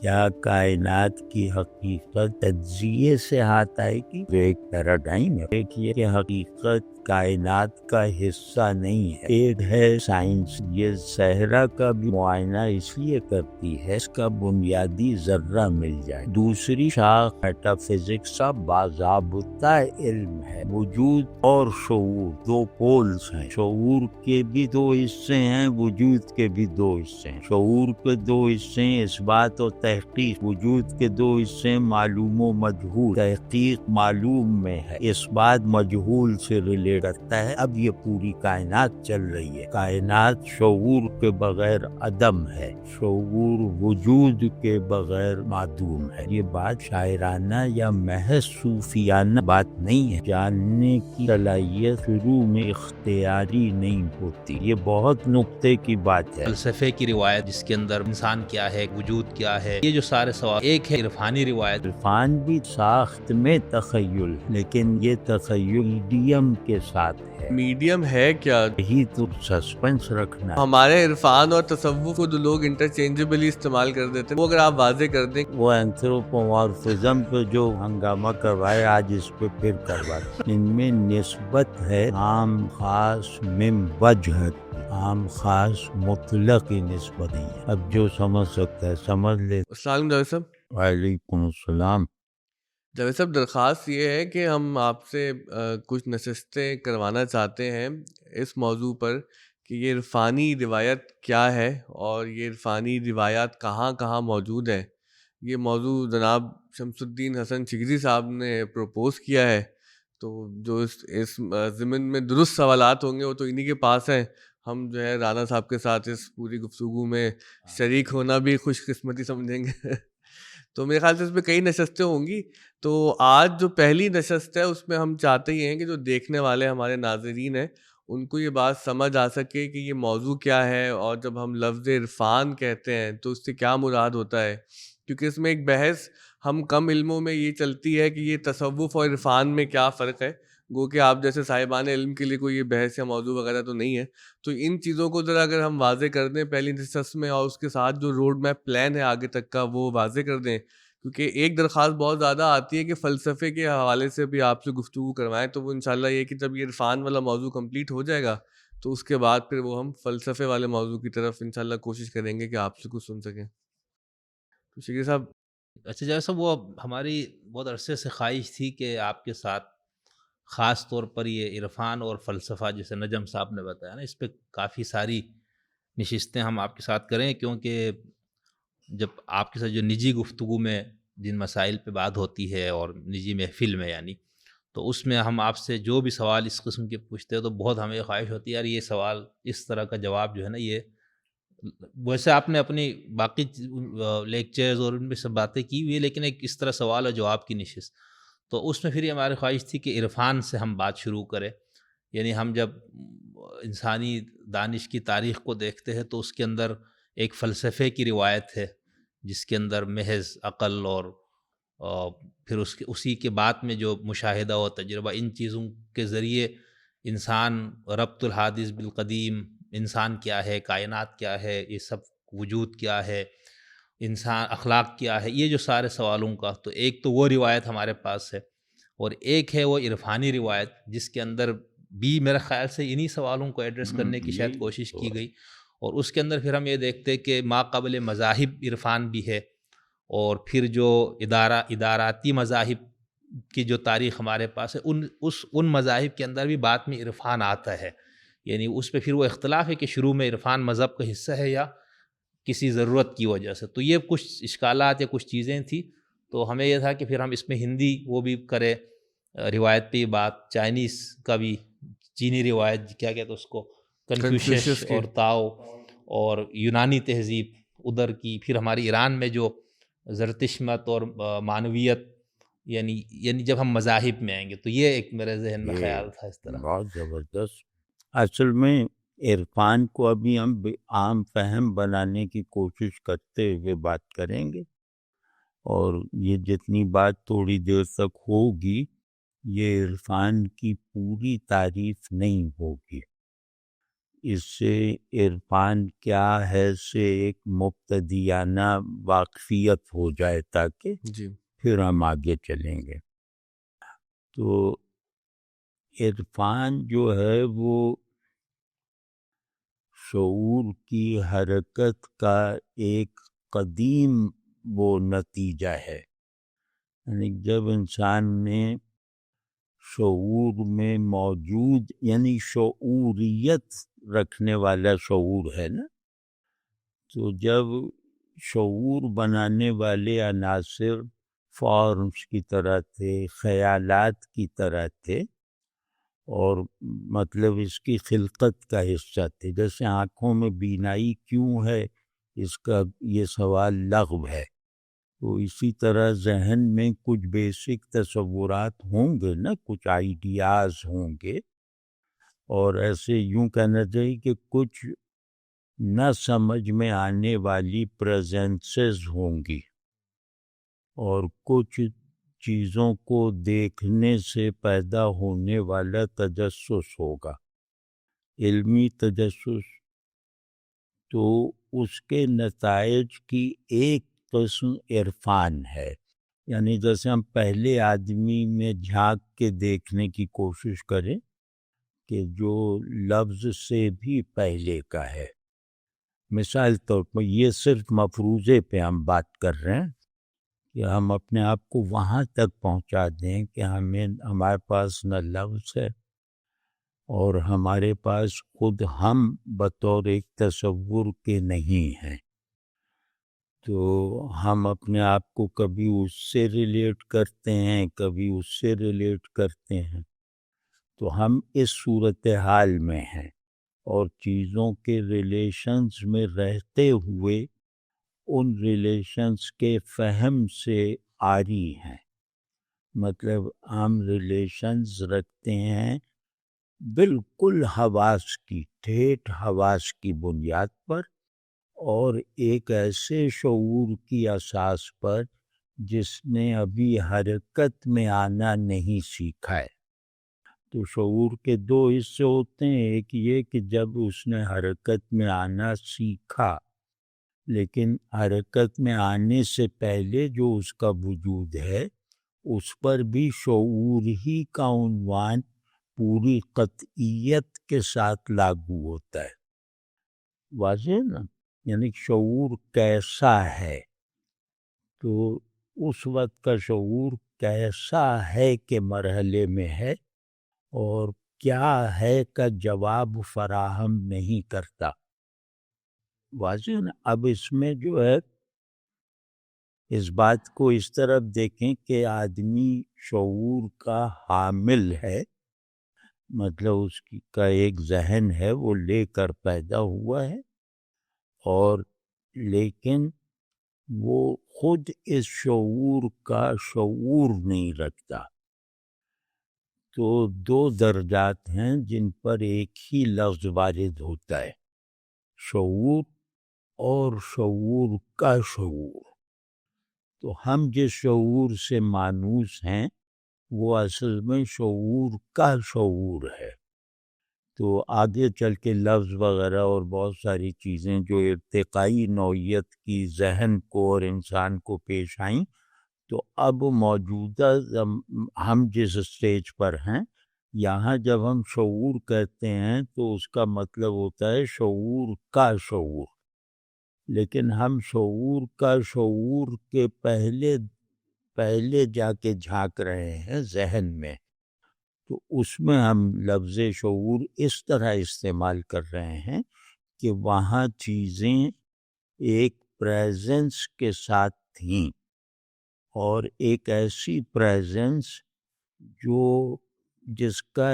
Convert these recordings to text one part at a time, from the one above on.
کیا کائنات کی حقیقت تجزیے سے ہاتھ آئے گی؟ جو ایک پیراڈائم ہے، ایک یہ کہ حقیقت کائنات کا حصہ نہیں ہے، ایک ہے سائنس۔ یہ صحرا کا بھی معائنہ اس لیے کرتی ہے اس کا بنیادی ذرہ مل جائے۔ دوسری شاخ میٹا فزکس کا باضابطہ علم ہے۔ وجود اور شعور دو پولز ہیں، شعور کے بھی دو حصے ہیں، وجود کے بھی دو حصے ہیں۔ شعور کے دو حصے ہیں اثبات و تحقیق، وجود کے دو حصے ہیں معلوم و مجہول۔ تحقیق معلوم میں ہے، اثبات مجہول سے ریلیٹ کرتا ہے۔ اب یہ پوری کائنات چل رہی ہے، کائنات شعور کے بغیر عدم ہے، شعور وجود کے بغیر معدوم ہے۔ یہ بات شاعرانہ یا محض صوفیانہ بات نہیں ہے۔ جاننے کی صلاحیت شروع میں اختیاری نہیں ہوتی، یہ بہت نقطے کی بات ہے۔ فلسفے کی روایت جس کے اندر انسان کیا ہے، وجود کیا ہے، یہ جو سارے سوال، ایک ہے عرفانی روایت۔ عرفان بھی ساخت میں تخیل، لیکن یہ تخیل میڈیم کے ساتھ ہے۔ میڈیم ہے کیا؟ یہی تو سسپنس رکھنا ہے۔ ہمارے عرفان اور تصوف کو جو لوگ انٹرچینجبلی استعمال کر دیتے ہیں، وہ اگر آپ واضح کر دیں۔ وہ اینتھروپومارفزم پہ جو ہنگامہ کروائے آج اس پہ پھر کرواتے، ان میں نسبت ہے عام خاص من وجہ، عام خاص مطلق کی نسبت نہیں ہے۔ اب جو سمجھ سکتا ہے سمجھ لے۔ السلام علیکم جاوید صاحب۔ وعلیکم السلام۔ جاوید صاحب، درخواست یہ ہے کہ ہم آپ سے کچھ نشستیں کروانا چاہتے ہیں اس موضوع پر کہ یہ عرفانی روایت کیا ہے اور یہ عرفانی روایات کہاں کہاں موجود ہیں۔ یہ موضوع جناب شمس الدین حسن شگری صاحب نے پروپوز کیا ہے، تو جو اس ضمن میں درست سوالات ہوں گے وہ تو انہی کے پاس ہیں۔ ہم جو ہے رانا صاحب کے ساتھ اس پوری گفتگو میں شریک ہونا بھی خوش قسمتی سمجھیں گے۔ تو میرے خیال سے اس میں کئی نشستیں ہوں گی۔ تو آج جو پہلی نشست ہے اس میں ہم چاہتے ہی ہیں کہ جو دیکھنے والے ہمارے ناظرین ہیں ان کو یہ بات سمجھ آ سکے کہ یہ موضوع کیا ہے، اور جب ہم لفظ عرفان کہتے ہیں تو اس سے کیا مراد ہوتا ہے، کیونکہ اس میں ایک بحث ہم کم علموں میں یہ چلتی ہے کہ یہ تصوف اور عرفان میں کیا فرق ہے۔ گو کہ آپ جیسے صاحبان علم کے لیے کوئی یہ بحث یا موضوع وغیرہ تو نہیں ہے۔ تو ان چیزوں کو ذرا اگر ہم واضح کر دیں پہلی نشست میں، اور اس کے ساتھ جو روڈ میپ پلان ہے آگے تک کا وہ واضح کر دیں، کیونکہ ایک درخواست بہت زیادہ آتی ہے کہ فلسفے کے حوالے سے بھی آپ سے گفتگو کروائیں، تو وہ انشاءاللہ یہ کہ جب یہ عرفان والا موضوع کمپلیٹ ہو جائے گا تو اس کے بعد پھر وہ ہم فلسفے والے موضوع کی طرف انشاءاللہ کوشش کریں گے کہ آپ سے کچھ سن سکیں۔ تو شگری صاحب، اچھا جیسا صاحب، وہ ہماری بہت عرصے سے خواہش تھی کہ آپ کے ساتھ خاص طور پر یہ عرفان اور فلسفہ جیسے نجم صاحب نے بتایا نا، اس پہ کافی ساری نشستیں ہم آپ کے ساتھ کریں، کیونکہ جب آپ کے ساتھ جو نجی گفتگو میں جن مسائل پہ بات ہوتی ہے اور نجی محفل میں یعنی، تو اس میں ہم آپ سے جو بھی سوال اس قسم کے پوچھتے ہیں تو بہت ہمیں خواہش ہوتی ہے یار یہ سوال اس طرح کا جواب جو ہے نا، یہ ویسے آپ نے اپنی باقی لیکچرز اور ان میں سب باتیں کی ہوئی ہے، لیکن ایک اس طرح سوال اور جواب کی نشست، تو اس میں پھر یہ ہماری خواہش تھی کہ عرفان سے ہم بات شروع کریں۔ یعنی ہم جب انسانی دانش کی تاریخ کو دیکھتے ہیں تو اس کے اندر ایک فلسفے کی روایت ہے جس کے اندر محض عقل اور پھر اسی کے بعد میں جو مشاہدہ و تجربہ، ان چیزوں کے ذریعے انسان ربط الحادث بالقدیم، انسان کیا ہے، کائنات کیا ہے، یہ سب وجود کیا ہے، انسان اخلاق کیا ہے، یہ جو سارے سوالوں کا، تو ایک تو وہ روایت ہمارے پاس ہے، اور ایک ہے وہ عرفانی روایت جس کے اندر بھی میرے خیال سے انہی سوالوں کو ایڈریس کرنے کی شاید کوشش کی گئی، اور اس کے اندر پھر ہم یہ دیکھتے کہ ما قبل مذاہب عرفان بھی ہے، اور پھر جو اداراتی مذاہب کی جو تاریخ ہمارے پاس ہے ان مذاہب کے اندر بھی بعد میں عرفان آتا ہے۔ یعنی اس پہ پھر وہ اختلاف ہے کہ شروع میں عرفان مذہب کا حصہ ہے یا کسی ضرورت کی وجہ سے۔ تو یہ کچھ اشکالات یا کچھ چیزیں تھیں، تو ہمیں یہ تھا کہ پھر ہم اس میں ہندی وہ بھی کرے روایت پہ بات، چائنیز کا بھی، چینی روایت کیا کہتے اس کو، کنفیوشس اور تاؤ، اور یونانی تہذیب ادھر کی، پھر ہماری ایران میں جو زرتشت مت اور معنویت، یعنی جب ہم مذاہب میں آئیں گے، تو یہ ایک میرے ذہن میں خیال تھا اس طرح۔ بہت زبردست۔ اصل میں عرفان کو ابھی ہم عام فہم بنانے کی کوشش کرتے ہوئے بات کریں گے، اور یہ جتنی بات تھوڑی دیر تک ہوگی یہ عرفان کی پوری تعریف نہیں ہوگی۔ اس سے عرفان کیا ہے سے ایک مبتدیانہ واقفیت ہو جائے تاکہ جی پھر ہم آگے چلیں گے. تو عرفان جو ہے وہ شعور کی حرکت کا ایک قدیم وہ نتیجہ ہے. یعنی جب انسان نے شعور میں موجود یعنی شعوریت رکھنے والا شعور ہے نا، تو جب شعور بنانے والے عناصر فارمز کی طرح تھے، خیالات کی طرح تھے، اور مطلب اس کی خلقت کا حصہ تھے. جیسے آنکھوں میں بینائی کیوں ہے، اس کا یہ سوال لغو ہے. تو اسی طرح ذہن میں کچھ بیسک تصورات ہوں گے نا، کچھ آئیڈیاز ہوں گے، اور ایسے یوں کہنا چاہیے کہ کچھ نہ سمجھ میں آنے والی پریزنسز ہوں گی، اور کچھ چیزوں کو دیکھنے سے پیدا ہونے والا تجسس ہوگا، علمی تجسس. تو اس کے نتائج کی ایک قسم عرفان ہے. یعنی جیسے ہم پہلے آدمی میں جھانک کے دیکھنے کی کوشش کریں کہ جو لفظ سے بھی پہلے کا ہے. مثال طور پر یہ صرف مفروضے پہ ہم بات کر رہے ہیں کہ ہم اپنے آپ کو وہاں تک پہنچا دیں کہ ہمارے پاس نہ لفظ ہے، اور ہمارے پاس خود ہم بطور ایک تصور کے نہیں ہیں. تو ہم اپنے آپ کو کبھی اس سے ریلیٹ کرتے ہیں، کبھی اس سے ریلیٹ کرتے ہیں. تو ہم اس صورتحال میں ہیں، اور چیزوں کے ریلیشنز میں رہتے ہوئے ان ریلیشنز کے فہم سے عاری ہیں. مطلب ہم ریلیشنز رکھتے ہیں بالکل حواس کی، ٹھیٹ حواس کی بنیاد پر، اور ایک ایسے شعور کی اساس پر جس نے ابھی حرکت میں آنا نہیں سیکھا ہے. تو شعور کے دو حصے ہوتے ہیں، ایک یہ کہ جب اس نے حرکت میں آنا سیکھا، لیکن حرکت میں آنے سے پہلے جو اس کا وجود ہے اس پر بھی شعور ہی کا عنوان پوری قطعیت کے ساتھ لاگو ہوتا ہے. واضح ہے نا؟ یعنی شعور کیسا ہے، تو اس وقت کا شعور کیسا ہے کے مرحلے میں ہے، اور کیا ہے کا جواب فراہم نہیں کرتا. واضح ہے نا؟ اب اس میں جو ہے اس بات کو اس طرف دیکھیں کہ آدمی شعور کا حامل ہے، مطلب اس کا ایک ذہن ہے، وہ لے کر پیدا ہوا ہے، اور لیکن وہ خود اس شعور کا شعور نہیں رکھتا. تو دو درجات ہیں جن پر ایک ہی لفظ وارد ہوتا ہے، شعور اور شعور کا شعور. تو ہم جس شعور سے مانوس ہیں وہ اصل میں شعور کا شعور ہے. تو آگے چل کے لفظ وغیرہ اور بہت ساری چیزیں جو ارتقائی نوعیت کی ذہن کو اور انسان کو پیش آئیں، تو اب موجودہ ہم جس اسٹیج پر ہیں یہاں جب ہم شعور کہتے ہیں تو اس کا مطلب ہوتا ہے شعور کا شعور. لیکن ہم شعور کا شعور کے پہلے جا کے جھانک رہے ہیں ذہن میں. تو اس میں ہم لفظ شعور اس طرح استعمال کر رہے ہیں کہ وہاں چیزیں ایک پریزنس کے ساتھ تھیں، اور ایک ایسی پریزنس جس کا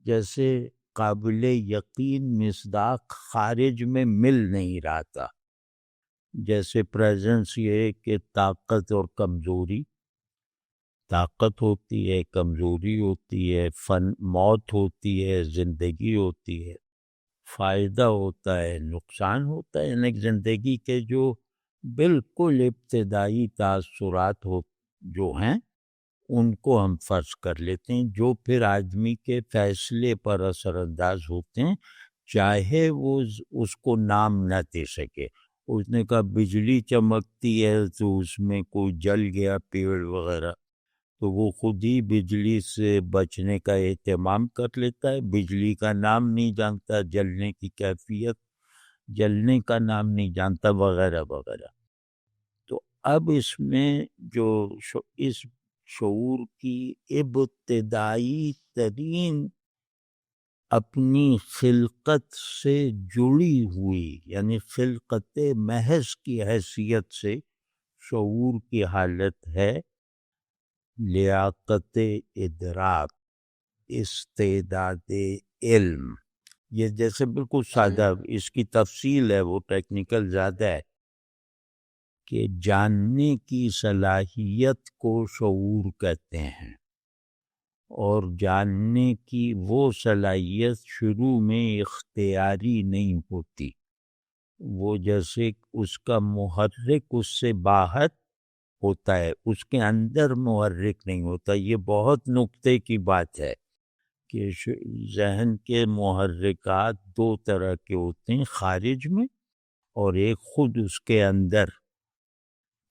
جیسے قابل یقین مصداق خارج میں مل نہیں رہا تھا. جیسے پریزنس یہ ہے کہ طاقت اور کمزوری، طاقت ہوتی ہے، کمزوری ہوتی ہے، موت ہوتی ہے، زندگی ہوتی ہے، فائدہ ہوتا ہے، نقصان ہوتا ہے. یعنی زندگی کے جو بالکل ابتدائی تاثرات جو ہیں ان کو ہم فرض کر لیتے ہیں، جو پھر آدمی کے فیصلے پر اثر انداز ہوتے ہیں، چاہے وہ اس کو نام نہ دے سکے. اس نے کہا بجلی چمکتی ہے تو اس میں کوئی جل گیا پیڑ وغیرہ تو وہ خود ہی بجلی سے بچنے کا اہتمام کر لیتا ہے. بجلی کا نام نہیں جانتا، جلنے کی کیفیت، جلنے کا نام نہیں جانتا وغیرہ وغیرہ. تو اب اس میں جو اس شعور کی ابتدائی ترین اپنی خلقت سے جڑی ہوئی، یعنی خلقت محض کی حیثیت سے شعور کی حالت ہے لیاقت ادراک، استعداد علم. یہ جیسے بالکل سادہ، اس کی تفصیل ہے وہ ٹیکنیکل زیادہ ہے کہ جاننے کی صلاحیت کو شعور کہتے ہیں، اور جاننے کی وہ صلاحیت شروع میں اختیاری نہیں ہوتی، وہ جیسے اس کا محرک اس سے باہر ہوتا ہے، اس کے اندر محرک نہیں ہوتا. یہ بہت نکتے کی بات ہے کہ ذہن کے محرکات دو طرح کے ہوتے ہیں، خارج میں اور ایک خود اس کے اندر،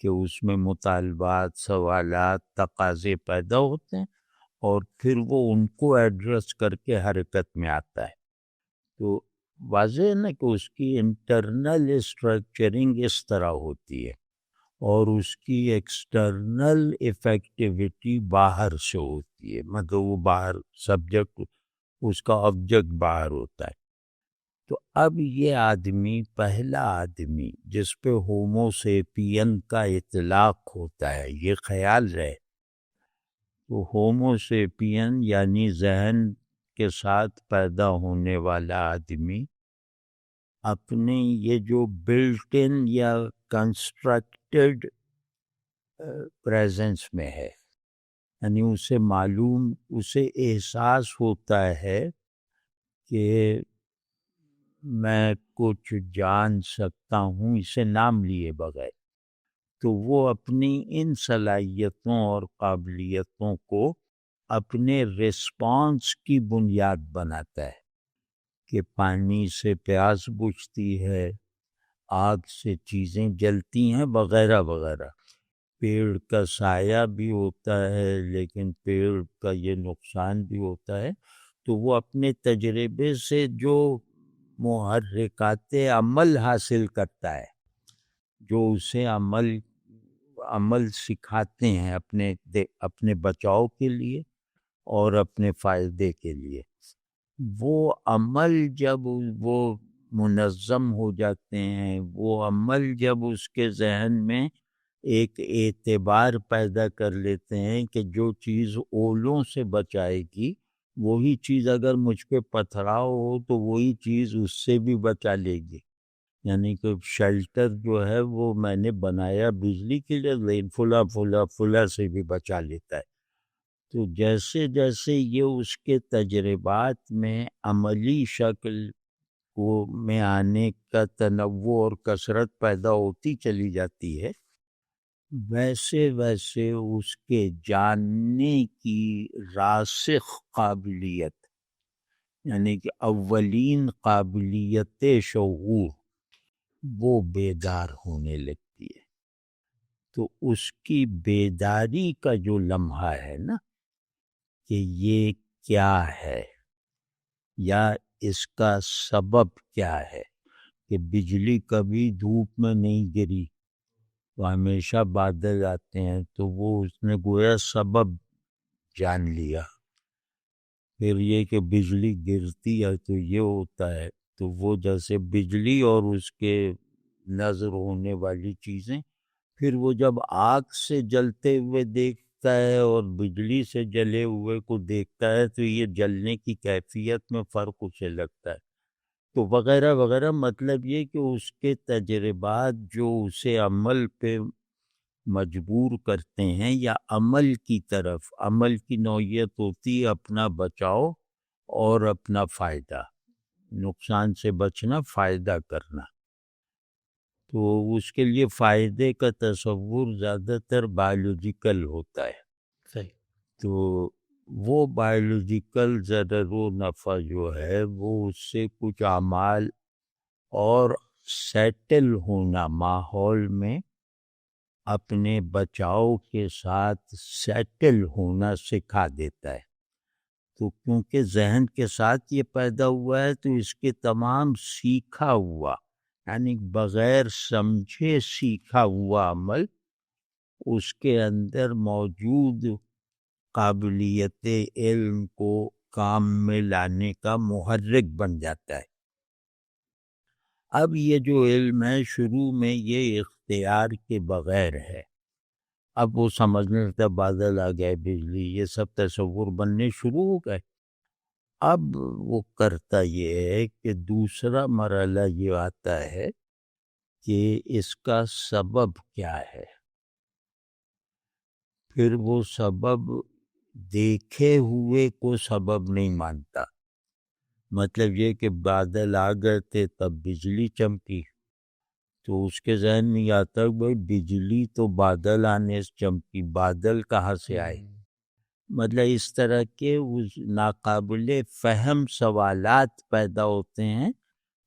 کہ اس میں مطالبات، سوالات، تقاضے پیدا ہوتے ہیں اور پھر وہ ان کو ایڈریس کر کے حرکت میں آتا ہے. تو واضح ہے نا کہ اس کی انٹرنل اسٹرکچرنگ اس طرح ہوتی ہے اور اس کی ایکسٹرنل ایفیکٹیویٹی باہر سے ہوتی ہے، مطلب وہ باہر سبجیکٹ، اس کا آبجیکٹ باہر ہوتا ہے. تو اب یہ آدمی، پہلا آدمی جس پہ ہومو سیپین کا اطلاق ہوتا ہے، یہ خیال رہے، تو ہومو سیپین یعنی ذہن کے ساتھ پیدا ہونے والا آدمی اپنے یہ جو بلٹ ان یا کنسٹرکٹڈ پریزنس میں ہے، یعنی اسے معلوم، اسے احساس ہوتا ہے کہ میں کچھ جان سکتا ہوں اسے نام لیے بغیر، تو وہ اپنی ان صلاحیتوں اور قابلیتوں کو اپنے ریسپانس کی بنیاد بناتا ہے کہ پانی سے پیاس بجھتی ہے، آگ سے چیزیں جلتی ہیں وغیرہ وغیرہ. پیڑ کا سایہ بھی ہوتا ہے لیکن پیڑ کا یہ نقصان بھی ہوتا ہے. تو وہ اپنے تجربے سے جو محرکات عمل حاصل کرتا ہے، جو اسے عمل سکھاتے ہیں اپنے بچاؤ کے لیے اور اپنے فائدے کے لیے، وہ عمل جب وہ منظم ہو جاتے ہیں، وہ عمل جب اس کے ذہن میں ایک اعتبار پیدا کر لیتے ہیں کہ جو چیز اولوں سے بچائے گی وہی چیز اگر مجھ پہ پتھراؤ ہو تو وہی چیز اس سے بھی بچا لے گی. یعنی کہ شیلٹر جو ہے وہ میں نے بنایا بجلی کے لیے، لیکن فلا سے بھی بچا لیتا ہے. تو جیسے جیسے یہ اس کے تجربات میں عملی شکل کو میں آنے کا تنوع اور کثرت پیدا ہوتی چلی جاتی ہے، ویسے ویسے اس کے جاننے کی راسخ قابلیت، یعنی کہ اولین قابلیت شعور، وہ بیدار ہونے لگتی ہے. تو اس کی بیداری کا جو لمحہ ہے نا کہ یہ کیا ہے یا اس کا سبب کیا ہے، کہ بجلی کبھی دھوپ میں نہیں گری، تو ہمیشہ بادل آتے ہیں، تو وہ اس نے گویا سبب جان لیا. پھر یہ کہ بجلی گرتی ہے تو یہ ہوتا ہے، تو وہ جیسے بجلی اور اس کے نظر ہونے والی چیزیں، پھر وہ جب آگ سے جلتے ہوئے دیکھتا ہے اور بجلی سے جلے ہوئے کو دیکھتا ہے تو یہ جلنے کی کیفیت میں فرق اسے لگتا ہے. تو وغیرہ وغیرہ. مطلب یہ کہ اس کے تجربات جو اسے عمل پہ مجبور کرتے ہیں یا عمل کی طرف، عمل کی نوعیت ہوتی ہے اپنا بچاؤ اور اپنا فائدہ، نقصان سے بچنا، فائدہ کرنا. تو اس کے لیے فائدے کا تصور زیادہ تر بایولوجیکل ہوتا ہے. صحیح. تو وہ بایولوجیکل ضرر و نفع جو ہے وہ اس سے کچھ اعمال اور سیٹل ہونا، ماحول میں اپنے بچاؤ کے ساتھ سیٹل ہونا سکھا دیتا ہے۔ تو کیونکہ ذہن کے ساتھ یہ پیدا ہوا ہے تو اس کے تمام سیکھا ہوا، یعنی بغیر سمجھے سیکھا ہوا عمل اس کے اندر موجود قابلیت علم کو کام میں لانے کا محرک بن جاتا ہے۔ اب یہ جو علم ہے شروع میں یہ اختیار کے بغیر ہے، اب وہ سمجھنے لگتا ہے بادل آ گئے، بجلی، یہ سب تصور بننے شروع ہو گئے۔ اب وہ کرتا یہ ہے کہ دوسرا مرحلہ یہ آتا ہے کہ اس کا سبب کیا ہے، پھر وہ سبب دیکھے ہوئے کو سبب نہیں مانتا۔ مطلب یہ کہ بادل آ گئے تھے تب بجلی چمکی، تو اس کے ذہن میں آتا ہے بھائی بجلی تو بادل آنے سے چمکی، بادل کہاں سے آئے؟ مطلب اس طرح کے اس ناقابل فہم سوالات پیدا ہوتے ہیں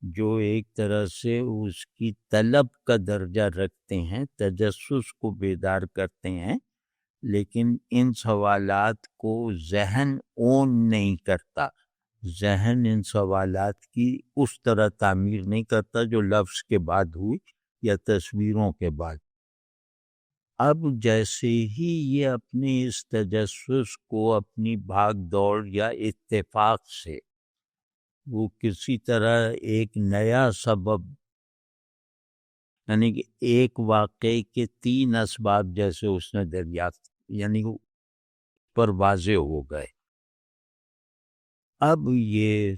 جو ایک طرح سے اس کی طلب کا درجہ رکھتے ہیں، تجسس کو بیدار کرتے ہیں، لیکن ان سوالات کو ذہن اون نہیں کرتا، ذہن ان سوالات کی اس طرح تعمیر نہیں کرتا جو لفظ کے بعد ہوئی یا تصویروں کے بعد۔ اب جیسے ہی یہ اپنے اس تجسس کو اپنی بھاگ دوڑ یا اتفاق سے وہ کسی طرح ایک نیا سبب، یعنی کہ ایک واقعے کے 3 اسباب جیسے اس نے دریافت، یعنی پر واضح ہو گئے۔ اب یہ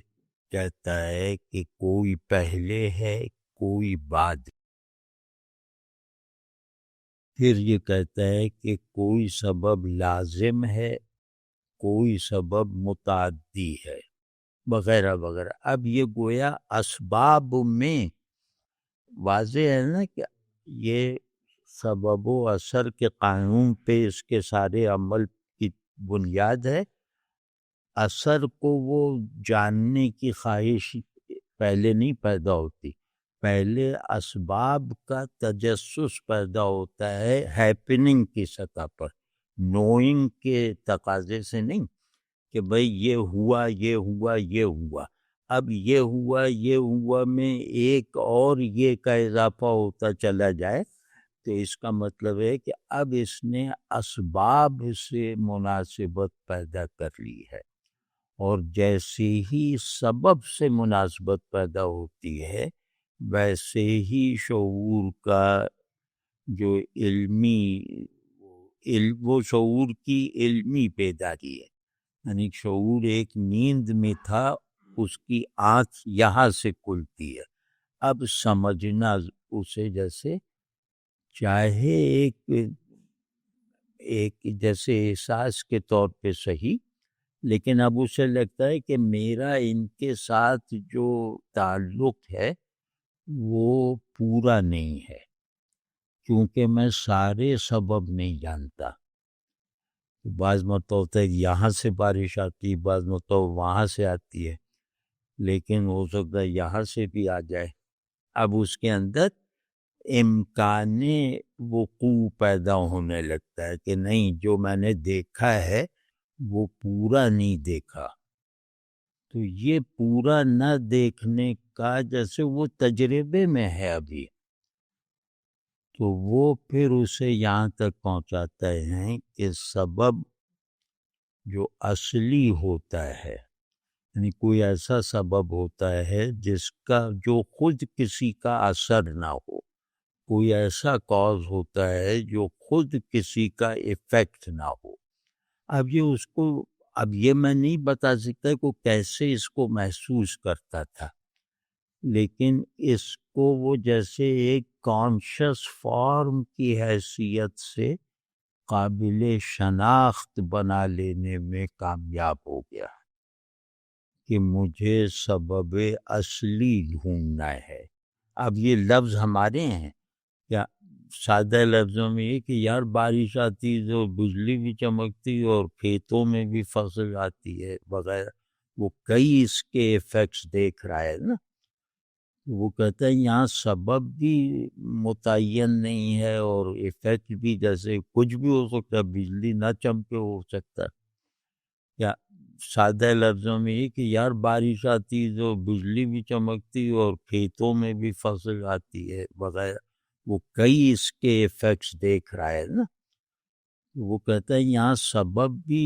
کہتا ہے کہ کوئی پہلے ہے کوئی بعد، پھر یہ کہتا ہے کہ کوئی سبب لازم ہے کوئی سبب متعدی ہے، وغیرہ وغیرہ۔ اب یہ گویا اسباب میں واضح ہے نا کہ یہ سبب و اثر کے قانون پہ اس کے سارے عمل کی بنیاد ہے۔ اثر کو وہ جاننے کی خواہش پہلے نہیں پیدا ہوتی، پہلے اسباب کا تجسس پیدا ہوتا ہے ہیپننگ کی سطح پر، نوئنگ کے تقاضے سے نہیں کہ بھئی یہ ہوا یہ ہوا یہ ہوا۔ اب یہ ہوا میں ایک اور یہ کا اضافہ ہوتا چلا جائے تو اس کا مطلب ہے کہ اب اس نے اسباب سے مناسبت پیدا کر لی ہے، اور جیسے ہی سبب سے مناسبت پیدا ہوتی ہے ویسے ہی شعور کا جو وہ شعور کی علمی بیداری ہے، یعنی شعور ایک نیند میں تھا، اس کی آنکھ یہاں سے کھلتی ہے۔ اب سمجھنا اسے جیسے چاہے ایک جیسے احساس کے طور پہ صحیح، لیکن اب اسے لگتا ہے کہ میرا ان کے ساتھ جو تعلق ہے وہ پورا نہیں ہے، کیونکہ میں سارے سبب نہیں جانتا۔ بعض مرتبہ ہوتا ہے یہاں سے بارش آتی ہے، بعض مرتبہ وہاں سے آتی ہے، لیکن ہو سکتا ہے یہاں سے بھی آ جائے۔ اب اس کے اندر امکان وقوع پیدا ہونے لگتا ہے کہ نہیں، جو میں نے دیکھا ہے وہ پورا نہیں دیکھا۔ تو یہ پورا نہ دیکھنے کا جیسے وہ تجربے میں ہے ابھی، تو وہ پھر اسے یہاں تک پہنچاتا ہے کہ سبب جو اصلی ہوتا ہے، یعنی کوئی ایسا سبب ہوتا ہے جس کا جو خود کسی کا اثر نہ ہو، کوئی ایسا کاز ہوتا ہے جو خود کسی کا ایفیکٹ نہ ہو۔ اب یہ میں نہیں بتا سکتا کہ کیسے اس کو محسوس کرتا تھا، لیکن اس کو وہ جیسے ایک کانشس فارم کی حیثیت سے قابل شناخت بنا لینے میں کامیاب ہو گیا کہ مجھے سبب اصلی ڈھونڈنا ہے۔ اب یہ لفظ ہمارے ہیں کیا؟ سادہ لفظوں میں یہ کہ یار بارش آتی تو بجلی بھی چمکتی اور کھیتوں میں بھی فصل آتی ہے وغیرہ، وہ کئی اس کے ایفیکٹس دیکھ رہا ہے نا. وہ کہتا ہے یہاں سبب بھی متعین نہیں ہے اور ایفیکٹ بھی، جیسے کچھ بھی ہو سکتا ہے، بجلی نہ چمکے ہو سکتا ہے. یا سادہ لفظوں میں یہ کہ یار بارش آتی تو بجلی بھی چمکتی اور کھیتوں میں بھی فصل آتی ہے وغیرہ، وہ کئی اس کے ایفیکٹس دیکھ رہا ہے نا. وہ کہتا ہے یہاں سبب بھی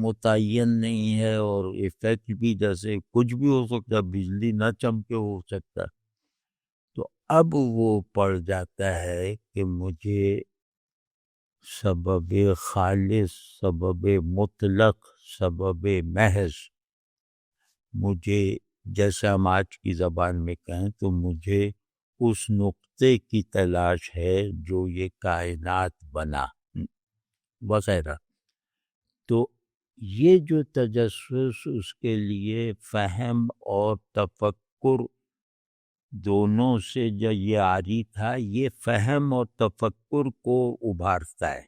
متعین نہیں ہے اور ایفیکٹ بھی، جیسے کچھ بھی ہو سکتا ہے، بجلی نہ چمکے ہو سکتا ہے. تو اب وہ پڑ جاتا ہے کہ مجھے سبب خالص، سبب مطلق، سبب محض، مجھے جیسے ہم آج کی زبان میں کہیں تو مجھے اس نقطے کی تلاش ہے جو یہ کائنات بنا وغیرہ. تو یہ جو تجسس، اس کے لیے فہم اور تفکر دونوں سے جو یہ عاری تھا، یہ فہم اور تفکر کو ابھارتا ہے.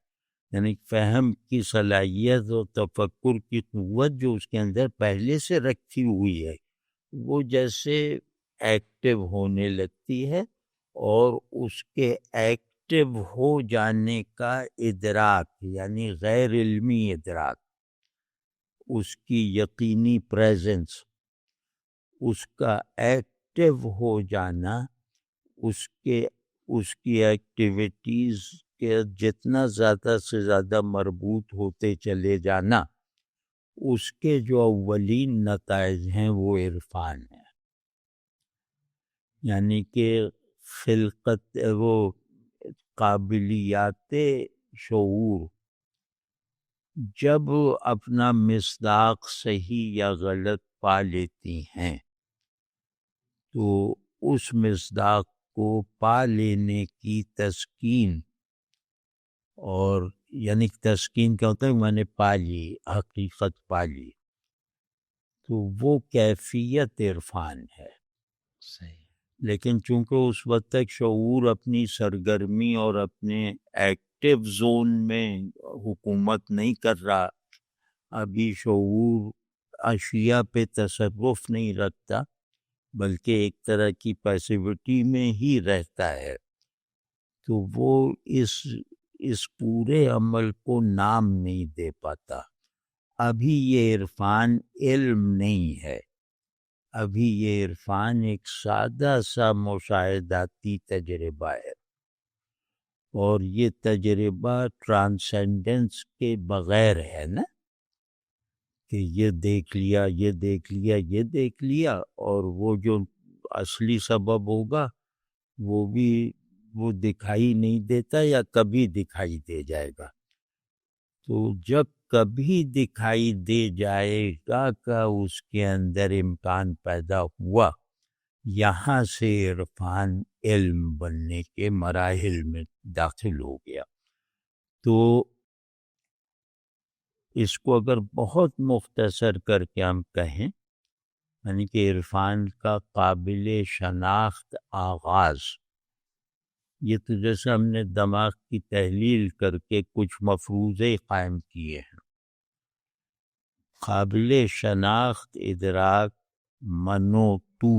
یعنی فہم کی صلاحیت اور تفکر کی قوت جو اس کے اندر پہلے سے رکھی ہوئی ہے، وہ جیسے ایکٹیو ہونے لگتی ہے، اور اس کے ایکٹیو ہو جانے کا ادراک، یعنی غیر علمی ادراک، اس کی یقینی پریزنس، اس کا ایکٹیو ہو جانا، اس کی ایکٹیویٹیز کے جتنا زیادہ سے زیادہ مربوط ہوتے چلے جانا، اس کے جو اولین نتائج ہیں وہ عرفان ہے. یعنی کہ خلقت، وہ قابلیات شعور جب اپنا مصداق صحیح یا غلط پا لیتی ہیں، تو اس مصداق کو پا لینے کی تسکین، اور یعنی تسکین کیا ہوتا ہے، میں نے پا لی، حقیقت پا لی، تو وہ کیفیت عرفان ہے. صحیح. لیکن چونکہ اس وقت تک شعور اپنی سرگرمی اور اپنے ایکٹیو زون میں حکومت نہیں کر رہا، ابھی شعور اشیاء پہ تصرف نہیں رکھتا، بلکہ ایک طرح کی پیسیوٹی میں ہی رہتا ہے، تو وہ اس پورے عمل کو نام نہیں دے پاتا. ابھی یہ عرفان علم نہیں ہے، ابھی یہ عرفان ایک سادہ سا مشاہداتی تجربہ ہے، اور یہ تجربہ ٹرانسینڈنس کے بغیر ہے نا، کہ یہ دیکھ لیا، یہ دیکھ لیا، یہ دیکھ لیا، اور وہ جو اصلی سبب ہوگا وہ دکھائی نہیں دیتا، یا کبھی دکھائی دے جائے گا. تو جب کبھی دکھائی دے جائے گا کا اس کے اندر امکان پیدا ہوا، یہاں سے عرفان علم بننے کے مراحل میں داخل ہو گیا. تو اس کو اگر بہت مختصر کر کے ہم کہیں، یعنی کہ عرفان کا قابل شناخت آغاز، یہ تو جیسے ہم نے دماغ کی تحلیل کر کے کچھ مفروضے قائم کیے ہیں. قابل شناخت ادراک منو تو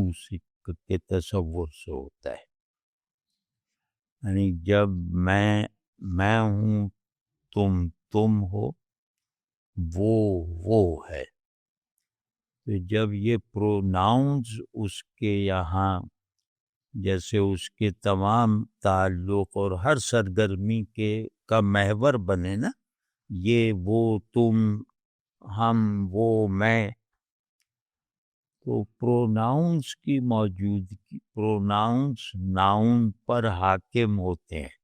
کے تصور سے ہوتا ہے. یعنی جب میں ہوں، تم ہو، وہ ہے. تو جب یہ پروناؤنز اس کے یہاں جیسے اس کے تمام تعلق اور ہر سرگرمی کا محور بنے نا، یہ، وہ، تم، ہم، وہ، میں، تو پروناؤنس کی موجودگی، پروناؤنس ناؤن پر حاکم ہوتے ہیں.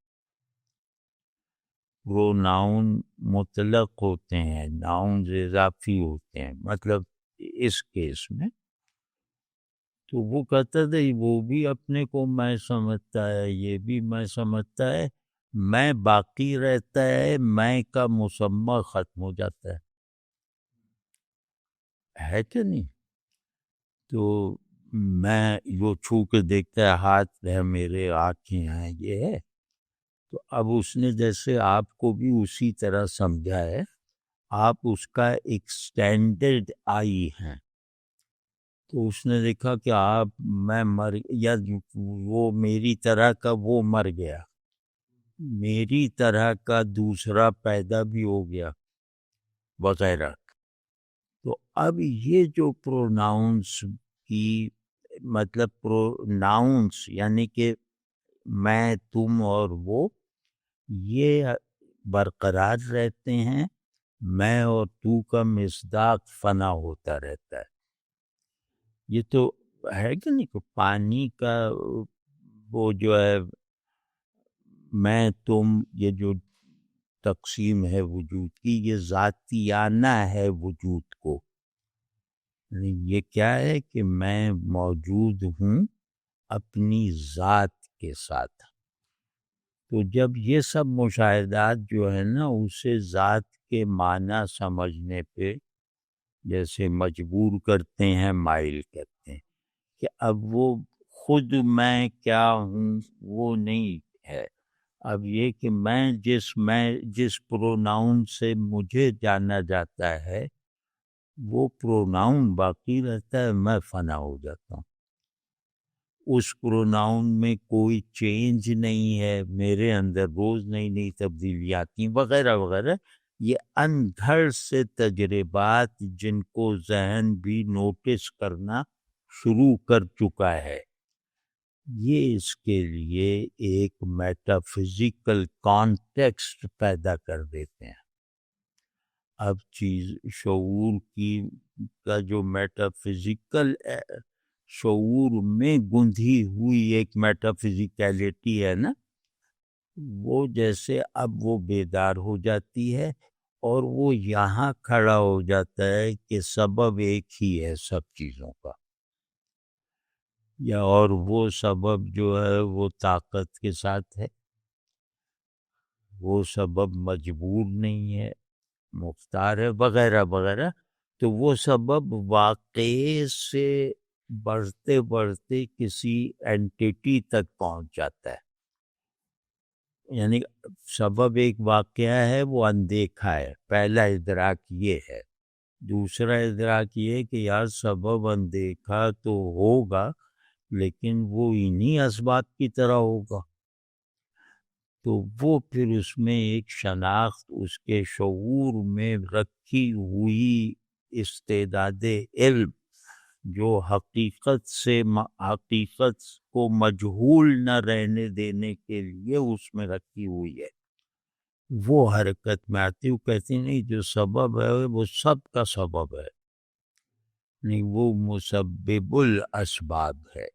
پروناؤن مطلق ہوتے ہیں، ناؤنز اضافی ہوتے ہیں. مطلب اس کیس میں تو وہ کہتا تھا وہ بھی اپنے کو میں سمجھتا ہے، یہ بھی میں سمجھتا ہے، میں باقی رہتا ہے، میں کا مسمى ختم ہو جاتا ہے کہ نہیں. تو میں وہ چھو کے دیکھتا ہے، ہاتھ ہے میرے، آنکھیں ہیں، یہ ہے. تو اب اس نے جیسے آپ کو بھی اسی طرح سمجھا ہے، آپ اس کا ایک سٹینڈرڈ آئی ہیں، تو اس نے دیکھا کہ آپ میں مر یا وہ میری طرح کا وہ مر گیا، میری طرح کا دوسرا پیدا بھی ہو گیا وغیرہ۔ تو اب یہ جو پروناؤنس کی مطلب پروناؤنس یعنی کہ میں، تم اور وہ، یہ برقرار رہتے ہیں، میں اور تو کا مصداق فنا ہوتا رہتا ہے۔ یہ تو ہے کہ نہیں کہ پانی کا وہ جو ہے میں تم، یہ جو تقسیم ہے وجود کی، یہ ذاتیانہ ہے وجود کو، یعنی یہ کیا ہے کہ میں موجود ہوں اپنی ذات کے ساتھ۔ تو جب یہ سب مشاہدات جو ہے نا اسے ذات کے معنی سمجھنے پہ جیسے مجبور کرتے ہیں، مائل کرتے ہیں کہ اب وہ خود میں کیا ہوں وہ نہیں ہے، اب یہ کہ میں جس پروناؤن سے مجھے جانا جاتا ہے وہ پروناؤن باقی رہتا ہے، میں فنا ہو جاتا ہوں، اس پروناؤن میں کوئی چینج نہیں ہے، میرے اندر روز نئی نئی تبدیلیاں آتی ہیں وغیرہ وغیرہ۔ یہ اندھڑ سے تجربات جن کو ذہن بھی نوٹس کرنا شروع کر چکا ہے، یہ اس کے لیے ایک میٹا فزیکل کانٹیکسٹ پیدا کر دیتے ہیں۔ اب چیز شعور کا جو میٹا فزیکل شعور میں گندھی ہوئی ایک میٹا فزیکیلٹی ہے نا، وہ جیسے اب وہ بیدار ہو جاتی ہے اور وہ یہاں کھڑا ہو جاتا ہے کہ سبب ایک ہی ہے سب چیزوں کا، یا اور وہ سبب جو ہے وہ طاقت کے ساتھ ہے، وہ سبب مجبور نہیں ہے، مختار ہے وغیرہ وغیرہ۔ تو وہ سبب واقعے سے بڑھتے بڑھتے کسی اینٹیٹی تک پہنچ جاتا ہے، یعنی سبب ایک واقعہ ہے وہ اندیکھا ہے، پہلا ادراک یہ ہے۔ دوسرا ادراک یہ کہ یار سبب اندیکھا تو ہوگا لیکن وہ انہی اسباب کی طرح ہوگا، تو وہ پھر اس میں ایک شناخت اس کے شعور میں رکھی ہوئی استعداد علم جو حقیقت کو مجہول نہ رہنے دینے کے لیے اس میں رکھی ہوئی ہے، وہ حرکت میں آتی، وہ کہتی نہیں جو سبب ہے وہ سب کا سبب ہے، نہیں وہ مسبب الاسباب ہے۔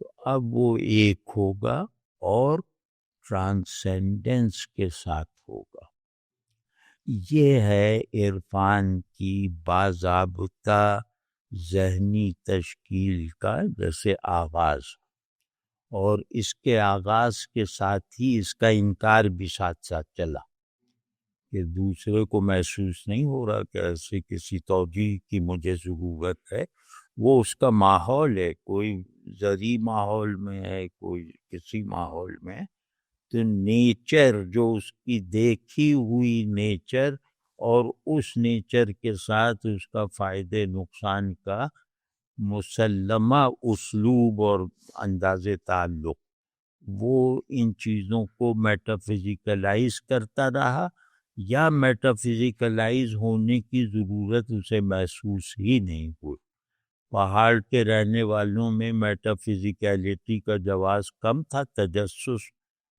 تو اب وہ ایک ہوگا اور ٹرانسینڈنس کے ساتھ ہوگا۔ یہ ہے عرفان کی باضابطہ ذہنی تشکیل کا جیسے آغاز، اور اس کے آغاز کے ساتھ ہی اس کا انکار بھی ساتھ ساتھ چلا کہ دوسرے کو محسوس نہیں ہو رہا کہ ایسے کسی توجیہ کی مجھے ضرورت ہے، وہ اس کا ماحول ہے، کوئی زرعی ماحول میں ہے، کوئی کسی ماحول میں، تو نیچر جو اس کی دیکھی ہوئی نیچر اور اس نیچر کے ساتھ اس کا فائدے نقصان کا مسلمہ اسلوب اور انداز تعلق، وہ ان چیزوں کو میٹا فزیکلائز کرتا رہا یا میٹا فزیکلائز ہونے کی ضرورت اسے محسوس ہی نہیں ہوئی۔ پہاڑ کے رہنے والوں میں میٹا فزیکیلٹی کا جواز کم تھا، تجسس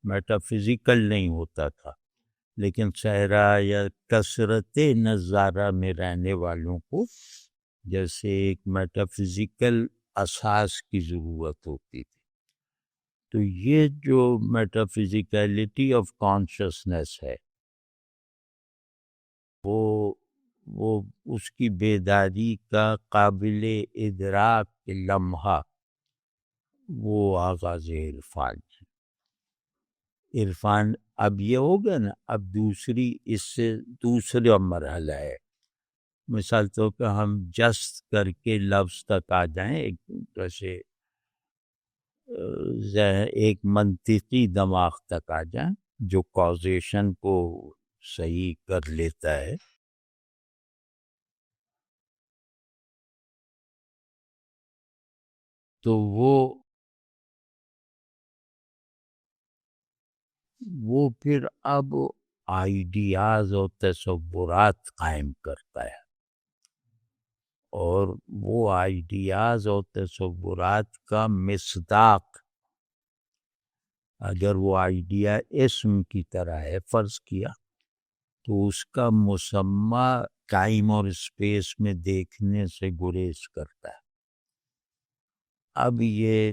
میٹا فزیکل نہیں ہوتا تھا، لیکن صحرا یا کثرت نظارہ میں رہنے والوں کو جیسے ایک میٹا فزیکل اساس کی ضرورت ہوتی تھی۔ تو یہ جو میٹا فزیکیلٹی آف کانشسنس ہے وہ اس کی بیداری کا قابل ادراک لمحہ وہ آغاز عرفان ہے۔ عرفان اب یہ ہو گیا نا، اب اس سے دوسرا مرحلہ ہے، مثال طور پہ ہم جست کر کے لفظ تک آ جائیں، ایک جیسے ایک منطقی دماغ تک آ جائیں جو کازیشن کو صحیح کر لیتا ہے. تو وہ پھر اب آئیڈیاز اور تصورات قائم کرتا ہے، اور وہ آئیڈیاز اور تصورات کا مصداق، اگر وہ آئیڈیا اسم کی طرح ہے فرض کیا، تو اس کا مسمى ٹائم اور اسپیس میں دیکھنے سے گریز کرتا ہے. اب یہ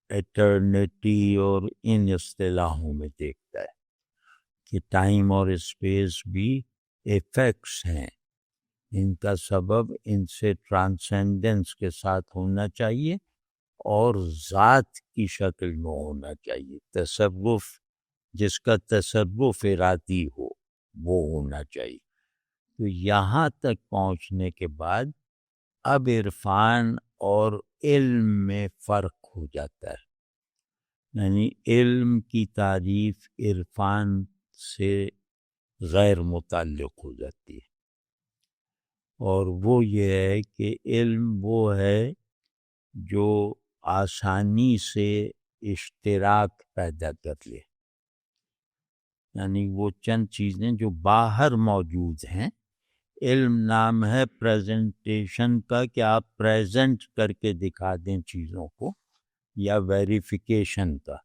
ایٹرنیٹی اور ان اصطلاحوں میں دیکھتا ہے کہ ٹائم اور اسپیس بھی ایفیکٹس ہیں، ان کا سبب ان سے ٹرانسینڈنس کے ساتھ ہونا چاہیے اور ذات کی شکل میں ہونا چاہیے. تصرف جس کا تصرف ارادی ہو وہ ہونا چاہیے. تو یہاں تک پہنچنے کے بعد اب عرفان اور علم میں فرق ہو جاتا ہے، یعنی علم کی تعریف عرفان سے غیر متعلق ہو جاتی ہے، اور وہ یہ ہے کہ علم وہ ہے جو آسانی سے اشتراک پیدا کر لے، یعنی وہ چند چیزیں جو باہر موجود ہیں. علم نام ہے پریزنٹیشن کا، کہ آپ پریزنٹ کر کے دکھا دیں چیزوں کو، یا ویریفیکیشن کا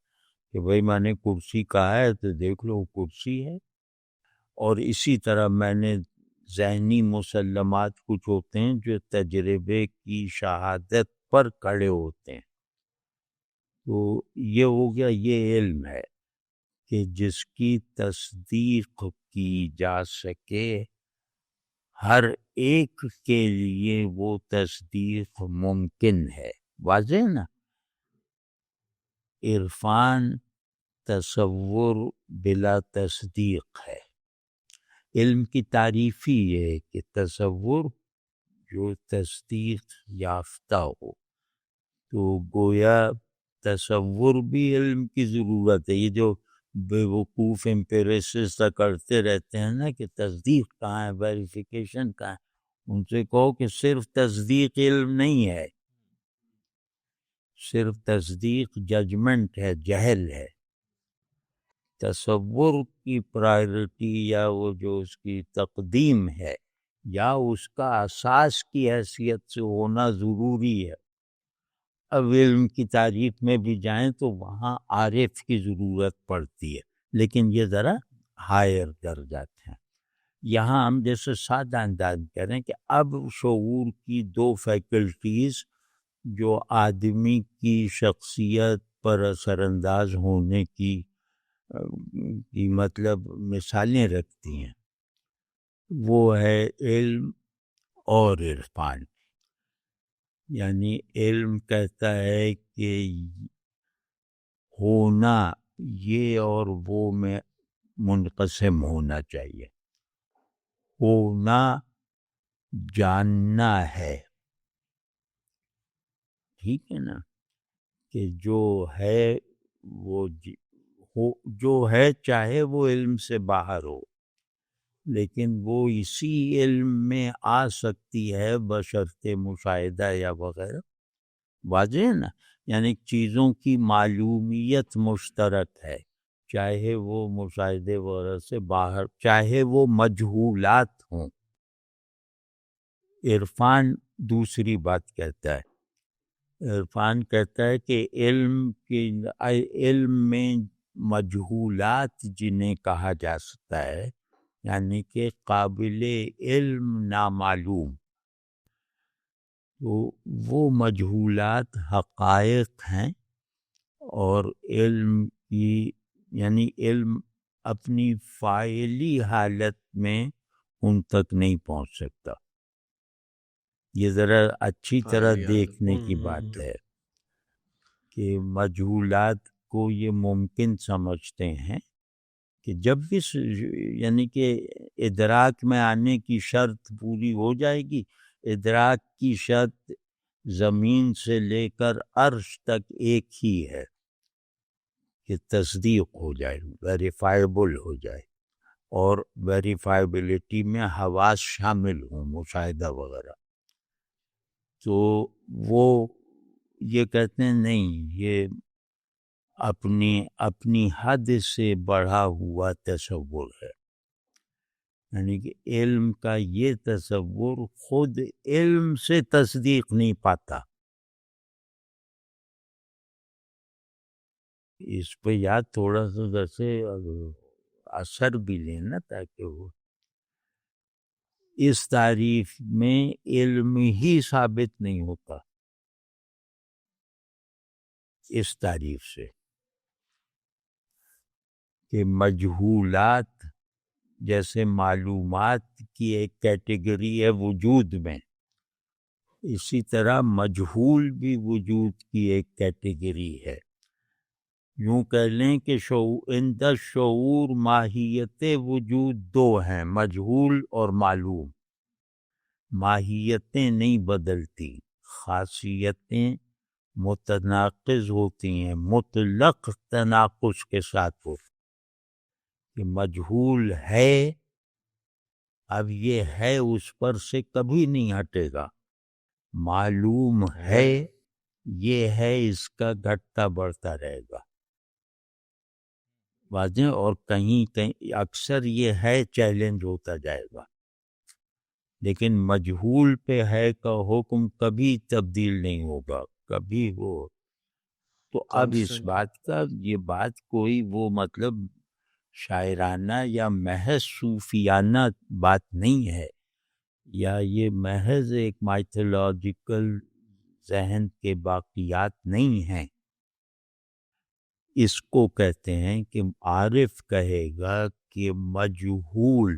کہ بھئی میں نے کرسی کہا ہے تو دیکھ لو کرسی ہے. اور اسی طرح میں نے ذہنی مسلمات کچھ ہوتے ہیں جو تجربے کی شہادت پر کھڑے ہوتے ہیں. تو یہ ہو گیا، یہ علم ہے کہ جس کی تصدیق کی جا سکے، ہر ایک کے لیے وہ تصدیق ممکن ہے. واضح نا؟ عرفان تصور بلا تصدیق ہے. علم کی تعریف ہی یہ ہے کہ تصور جو تصدیق یافتہ ہو. تو گویا تصور بھی علم کی ضرورت ہے. یہ جو بے وقوف امپیریسسٹ کرتے رہتے ہیں نا کہ تصدیق کہاں ہے، ویریفیکیشن کہاں ہے، ان سے کہو کہ صرف تصدیق علم نہیں ہے، صرف تصدیق ججمنٹ ہے، جہل ہے. تصور کی پرائرٹی یا وہ جو اس کی تقدیم ہے یا اس کا اساس کی حیثیت سے ہونا ضروری ہے. اب علم کی تعریف میں بھی جائیں تو وہاں عارف کی ضرورت پڑتی ہے، لیکن یہ ذرا ہائر درجات ہیں. یہاں ہم جیسے سادہ انداز کریں کہ اب شعور کی دو فیکلٹیز جو آدمی کی شخصیت پر اثر انداز ہونے کی مطلب مثالیں رکھتی ہیں، وہ ہے علم اور عرفان. یعنی علم کہتا ہے کہ ہونا یہ اور وہ میں منقسم ہونا چاہیے. ہونا جاننا ہے، ٹھیک ہے نا، کہ جو ہے وہ جو ہے چاہے وہ علم سے باہر ہو، لیکن وہ اسی علم میں آ سکتی ہے بشرط مشاہدہ یا وغیرہ. واضح ہے نا؟ یعنی چیزوں کی معلومیت مشترک ہے، چاہے وہ مشاہدے وغیرہ سے باہر، چاہے وہ مجہولات ہوں. عرفان دوسری بات کہتا ہے. عرفان کہتا ہے کہ علم میں مجہولات جنہیں کہا جا سکتا ہے، یعنی کہ قابل علم نامعلوم، تو وہ مجہولات حقائق ہیں. اور علم کی یعنی علم اپنی فاعلی حالت میں ان تک نہیں پہنچ سکتا. یہ ذرا اچھی طرح دیکھنے کی بات ہے کہ مجہولات کو یہ ممکن سمجھتے ہیں کہ جب بھی یعنی کہ ادراک میں آنے کی شرط پوری ہو جائے گی. ادراک کی شرط زمین سے لے کر عرش تک ایک ہی ہے، کہ تصدیق ہو جائے، ویریفائبل ہو جائے، اور ویریفائبلٹی میں حواس شامل ہوں، مشاہدہ وغیرہ. تو وہ یہ کہتے ہیں نہیں، یہ اپنی حد سے بڑھا ہوا تصور ہے. یعنی کہ علم کا یہ تصور خود علم سے تصدیق نہیں پاتا. اس پہ یاد تھوڑا سا جیسے اثر بھی لینا، تاکہ وہ اس تعریف میں علم ہی ثابت نہیں ہوتا اس تعریف سے، کہ مجہولات جیسے معلومات کی ایک کیٹیگری ہے وجود میں، اسی طرح مجہول بھی وجود کی ایک کیٹیگری ہے. یوں کہہ لیں کہ عند شعور ماہیت وجود دو ہیں، مجہول اور معلوم. ماہیتیں نہیں بدلتی، خاصیتیں متناقض ہوتی ہیں، مطلق تناقض کے ساتھ ہوتی. کہ مجہول ہے، اب یہ ہے اس پر سے کبھی نہیں ہٹے گا. معلوم ہے، یہ ہے اس کا گھٹتا بڑھتا رہے گا. واضح. اور کہیں اکثر یہ ہے چیلنج ہوتا جائے گا، لیکن مجہول پہ ہے کا حکم کبھی تبدیل نہیں ہوگا، کبھی وہ. تو اب اس بات کا، یہ بات کوئی وہ مطلب شاعرانہ یا محض صوفیانہ بات نہیں ہے، یا یہ محض ایک مائتھولوجیکل ذہن کے باقیات نہیں ہیں. اس کو کہتے ہیں کہ عارف کہے گا کہ مجہول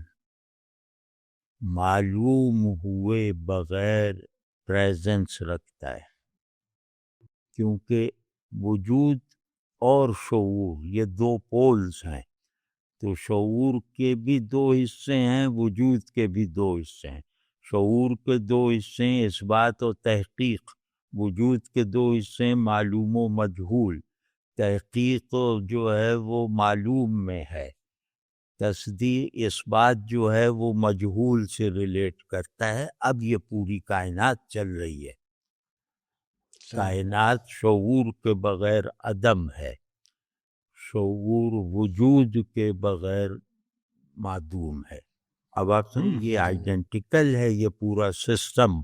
معلوم ہوئے بغیر پریزنس رکھتا ہے، کیونکہ وجود اور شعور یہ دو پولز ہیں. تو شعور کے بھی دو حصے ہیں، وجود کے بھی دو حصے ہیں. شعور کے دو حصے ہیں اثبات و تحقیق، وجود کے دو حصے ہیں معلوم و مجہول. تحقیق جو ہے وہ معلوم میں ہے، تصدیق اثبات جو ہے وہ مجہول سے ریلیٹ کرتا ہے. اب یہ پوری کائنات چل رہی ہے، کائنات شعور کے بغیر عدم ہے، شعور وجود کے بغیر معدوم ہے. اب آپ سنیں، یہ آئیڈینٹیکل ہے یہ پورا سسٹم.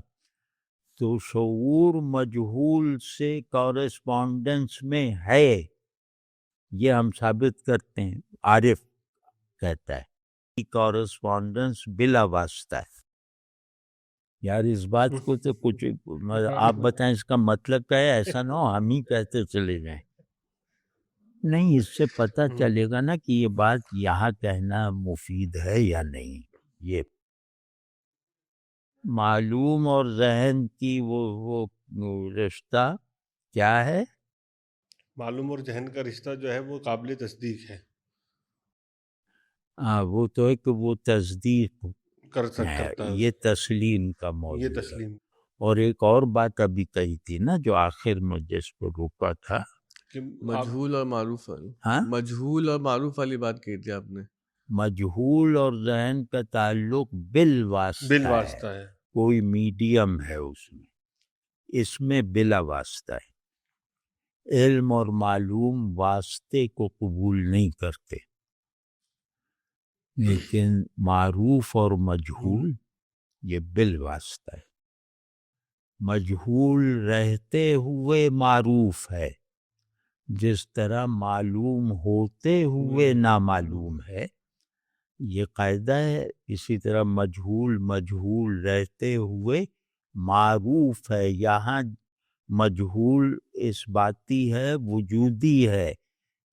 تو شعور مجہول سے کورسپونڈنس میں ہے، یہ ہم ثابت کرتے ہیں. عارف کہتا ہے کورسپونڈنس بلا واسطہ ہے. یار اس بات کو تو کچھ آپ بتائیں اس کا مطلب کیا ہے، ایسا نہ ہو ہم ہی کہتے چلے جائیں. نہیں، اس سے پتہ چلے گا نا کہ یہ بات یہاں کہنا مفید ہے یا نہیں. یہ معلوم اور ذہن کی وہ رشتہ کیا ہے؟ معلوم اور ذہن کا رشتہ جو ہے وہ قابل تصدیق ہے. ہاں، وہ تو ہے کہ وہ تصدیق کر ہے، سکتا ہے، یہ تسلیم کا یہ موضوع ہے. تسلیم. اور ایک اور بات ابھی کہی تھی نا جو آخر میں جس پر رکا تھا، کہ مجہول اور معروف والی. ہاں، مجہول اور معروف والی بات کی تھی آپ نے. مجہول اور ذہن کا تعلق بالواسطہ بالواسطہ ہے، ہے. کوئی میڈیم ہے اس میں بلا واسطہ ہے. علم اور معلوم واسطے کو قبول نہیں کرتے، لیکن معروف اور مجہول یہ بالواسطہ ہے. مجہول رہتے ہوئے معروف ہے، جس طرح معلوم ہوتے ہوئے نامعلوم ہے. یہ قاعدہ ہے. اسی طرح مجہول رہتے ہوئے معروف ہے. یہاں مجہول اثباتی ہے، وجودی ہے.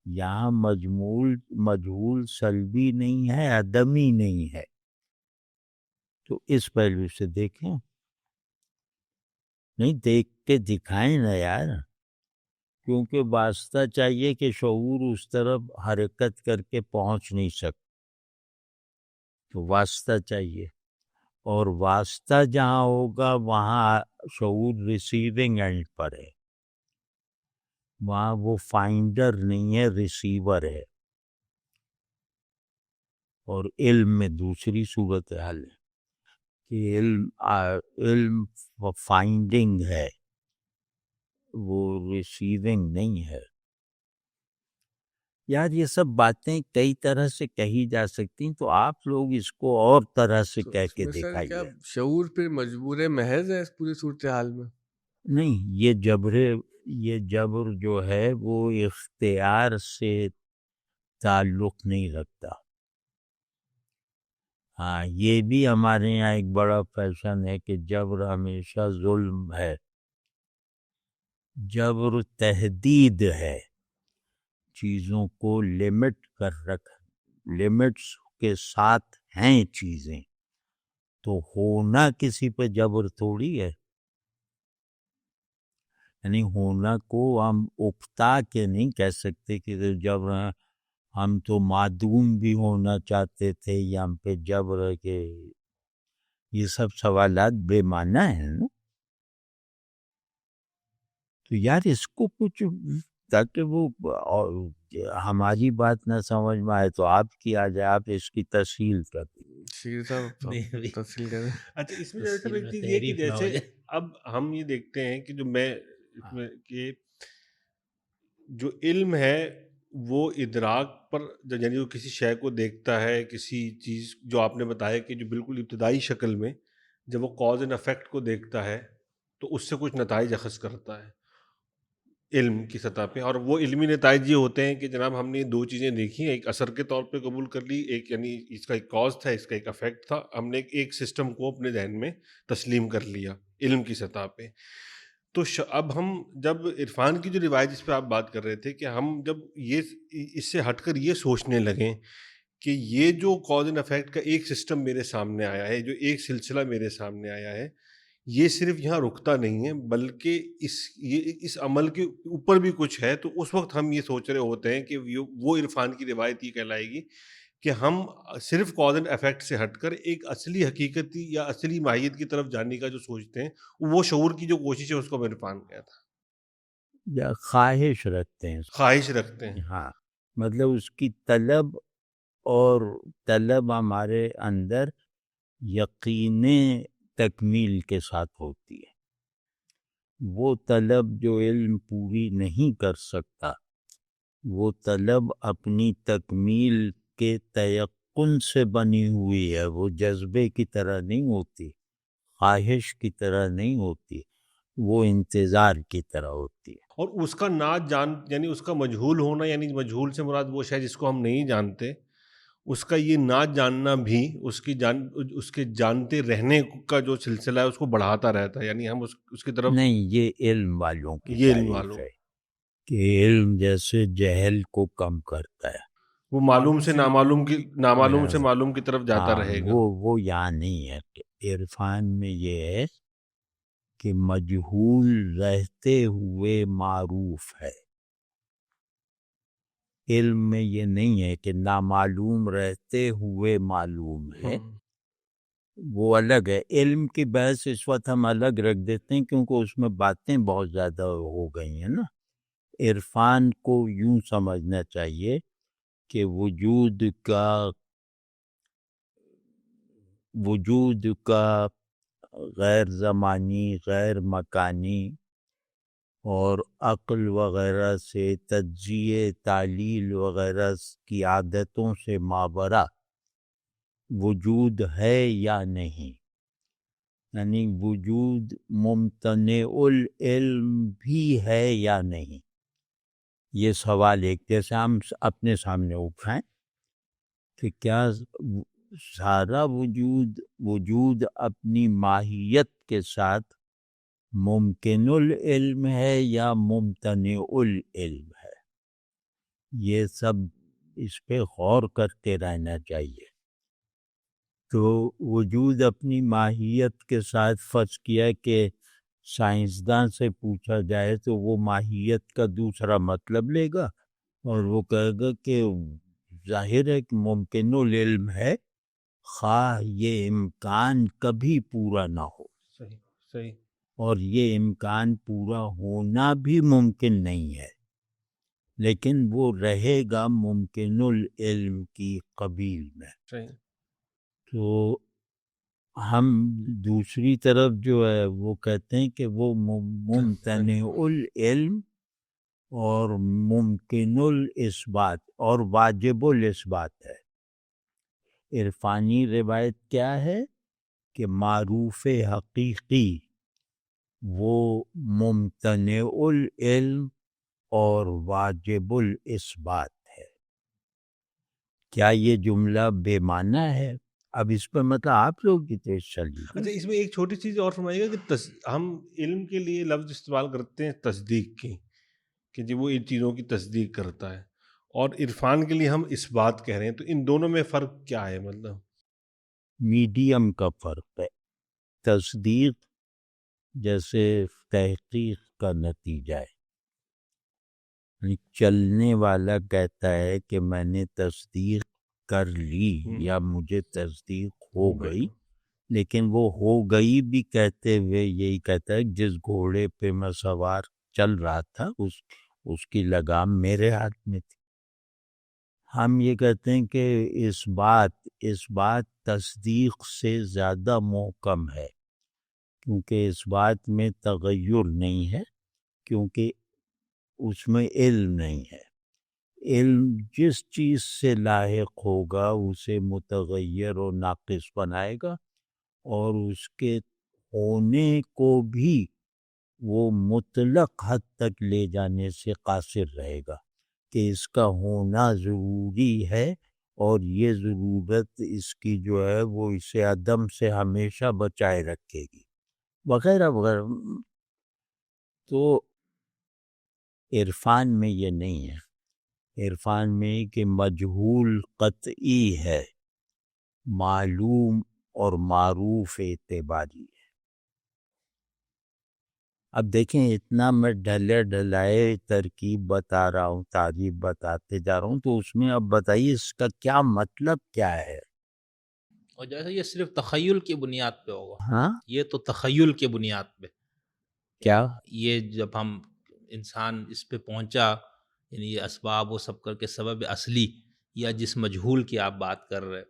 یہاں مجہول سلبی نہیں ہے، عدمی نہیں ہے. تو اس پہلو سے دیکھیں، نہیں دیکھ کے دکھائیں نا یار، کیونکہ واسطہ چاہیے کہ شعور اس طرف حرکت کر کے پہنچ نہیں سکتا، تو واسطہ چاہیے. اور واسطہ جہاں ہوگا وہاں شعور ریسیونگ اینڈ پر ہے. وہاں وہ فائنڈر نہیں ہے، ریسیور ہے. اور علم میں دوسری صورت حال ہے کہ علم فائنڈنگ ہے، وہ ریسیونگ نہیں ہے. یار یہ سب باتیں کئی طرح سے کہی جا سکتی ہیں، تو آپ لوگ اس کو اور طرح سے تو کہہ اس کے میں سر کیا دکھائیے. شعور پھر مجبور محض ہے اس پوری صورتحال میں؟ نہیں، یہ جبر جو ہے وہ اختیار سے تعلق نہیں رکھتا. ہاں، یہ بھی ہمارے یہاں ایک بڑا فیشن ہے کہ جبر ہمیشہ ظلم ہے. جبر تحدید ہے، چیزوں کو لمٹ کر لمٹس کے ساتھ ہیں چیزیں، تو ہونا کسی پہ جبر تھوڑی ہے. یعنی ہونا کو ہم اکتا کے نہیں کہہ سکتے کہ جبر ہم تو معدوم بھی ہونا چاہتے تھے یا ہم پہ جبر ہے کہ یہ سب سوالات بے معنی ہیں نا. تو یار اس کو کچھ تاکہ وہ ہماری بات نہ سمجھ میں آئے تو آپ کی آ جائے، آپ اس کی تفصیل کر دیں. شیر صاحب تفصیل کریں. اچھا، اس میں جیسے ایک چیز یہ کہ جیسے اب ہم یہ دیکھتے ہیں کہ جو میں اس میں کہ جو علم ہے وہ ادراک پر یعنی وہ کسی شے کو دیکھتا ہے، کسی چیز جو آپ نے بتایا کہ جو بالکل ابتدائی شکل میں جب وہ کاز اینڈ افیکٹ کو دیکھتا ہے تو اس سے کچھ نتائج اخذ کرتا ہے علم کی سطح پہ. اور وہ علمی نتائج یہ ہوتے ہیں کہ جناب ہم نے دو چیزیں دیکھی، ایک اثر کے طور پہ قبول کر لی، ایک یعنی اس کا ایک کاز تھا، اس کا ایک افیکٹ تھا، ہم نے ایک سسٹم کو اپنے ذہن میں تسلیم کر لیا علم کی سطح پہ. تو اب ہم جب عرفان کی جو روایت جس پہ آپ بات کر رہے تھے کہ ہم جب یہ اس سے ہٹ کر یہ سوچنے لگیں کہ یہ جو کاز اینڈ افیکٹ کا ایک سسٹم میرے سامنے آیا ہے، جو ایک سلسلہ میرے سامنے آیا ہے، یہ صرف یہاں رکتا نہیں ہے بلکہ اس عمل کے اوپر بھی کچھ ہے، تو اس وقت ہم یہ سوچ رہے ہوتے ہیں کہ وہ عرفان کی روایت یہ کہلائے گی کہ ہم صرف کاز اینڈ افیکٹ سے ہٹ کر ایک اصلی حقیقتی یا اصلی ماہیت کی طرف جانے کا جو سوچتے ہیں، وہ شعور کی جو کوشش ہے اس کو میں عرفان کہا تھا. یا خواہش رکھتے ہیں، خواہش رکھتے ہیں. ہاں، مطلب اس کی طلب، اور طلب ہمارے اندر یقین تکمیل کے ساتھ ہوتی ہے. وہ طلب جو علم پوری نہیں کر سکتا، وہ طلب اپنی تکمیل کے تیقن سے بنی ہوئی ہے، وہ جذبے کی طرح نہیں ہوتی، خواہش کی طرح نہیں ہوتی، وہ انتظار کی طرح ہوتی ہے. اور اس کا نہ جان یعنی اس کا مجہول ہونا، یعنی مجہول سے مراد وہ شاید جس کو ہم نہیں جانتے، اس کا یہ نہ جاننا بھی اس کے جانتے رہنے کا جو سلسلہ ہے اس کو بڑھاتا رہتا ہے. یعنی ہم اس کی طرف نہیں، یہ علم والوں کی یہ علم تعریف والوں ہے کہ علم جیسے جہل کو کم کرتا ہے. وہ معلوم سے نامعلوم سے معلوم کی طرف جاتا ہاں، رہے گا. وہ یہاں نہیں ہے. عرفان میں یہ ہے کہ مجہول رہتے ہوئے معروف ہے. علم میں یہ نہیں ہے کہ نامعلوم رہتے ہوئے معلوم ہے، وہ الگ ہے. علم کی بحث اس وقت ہم الگ رکھ دیتے ہیں کیونکہ اس میں باتیں بہت زیادہ ہو گئی ہیں نا. عرفان کو یوں سمجھنا چاہیے کہ وجود کا غیر زمانی، غیر مکانی اور عقل وغیرہ سے تجزیے، تعلیل وغیرہ کی عادتوں سے مابرہ وجود ہے یا نہیں. یعنی وجود ممتنع العلم بھی ہے یا نہیں. یہ سوال ایک جیسے ہم اپنے سامنے اٹھائیں کہ کیا سارا وجود اپنی ماہیت کے ساتھ ممکن العلم ہے یا ممتنع العلم ہے. یہ سب اس پہ غور کرتے رہنا چاہیے. تو وجود اپنی ماہیت کے ساتھ فرض کیا کہ سائنسداں سے پوچھا جائے تو وہ ماہیت کا دوسرا مطلب لے گا اور وہ کہے گا کہ ظاہر ہے کہ ممکن العلم ہے، خواہ یہ امکان کبھی پورا نہ ہو. صحیح. اور یہ امکان پورا ہونا بھی ممکن نہیں ہے. لیکن وہ رہے گا ممکن العلم کی قبیل میں. صحیح. تو ہم دوسری طرف جو ہے وہ کہتے ہیں کہ وہ ممتنع العلم اور ممکن الاثبات اور واجب الاثبات ہے. عرفانی روایت کیا ہے کہ معروف حقیقی وہ ممتنع العلم اور واجب الاثبات ہے. کیا یہ جملہ بے معنی ہے؟ اب اس پر مطلب آپ لوگ کی تیز چلی. اچھا، اس میں ایک چھوٹی چیز اور فرمائیے گا کہ ہم علم کے لیے لفظ استعمال کرتے ہیں تصدیق کی، کہ جی وہ ان چیزوں کی تصدیق کرتا ہے، اور عرفان کے لیے ہم اس بات کہہ رہے ہیں، تو ان دونوں میں فرق کیا ہے؟ مطلب میڈیم کا فرق ہے. تصدیق جیسے تحقیق کا نتیجہ ہے، یعنی چلنے والا کہتا ہے کہ میں نے تصدیق کر لی یا مجھے تصدیق ہو گئی، لیکن وہ ہو گئی بھی کہتے ہوئے یہی کہتا ہے جس گھوڑے پہ میں سوار چل رہا تھا اس کی لگام میرے ہاتھ میں تھی. ہم یہ کہتے ہیں کہ اس بات تصدیق سے زیادہ محکم ہے، کیونکہ اس بات میں تغیر نہیں ہے، کیونکہ اس میں علم نہیں ہے. علم جس چیز سے لاحق ہوگا اسے متغیر و ناقص بنائے گا، اور اس کے ہونے کو بھی وہ مطلق حد تک لے جانے سے قاصر رہے گا کہ اس کا ہونا ضروری ہے، اور یہ ضرورت اس کی جو ہے وہ اسے عدم سے ہمیشہ بچائے رکھے گی، وغیرہ وغیرہ. تو عرفان میں یہ نہیں ہے. عرفان میں کہ مجہول قطعی ہے، معلوم اور معروف اعتباری ہے. اب دیکھیں اتنا میں ڈھلے ڈھلائے ترکیب بتا رہا ہوں، تعریف بتاتے جا رہا ہوں، تو اس میں اب بتائیے اس کا کیا مطلب کیا ہے. اور جیسے یہ صرف تخیل کی بنیاد پہ ہوگا. ہاں یہ تو تخیل کی بنیاد پہ کیا یہ جب ہم انسان اس پہ پہنچا، یعنی یہ اسباب وہ سب کر کے سبب اصلی یا جس مجہول کی آپ بات کر رہے،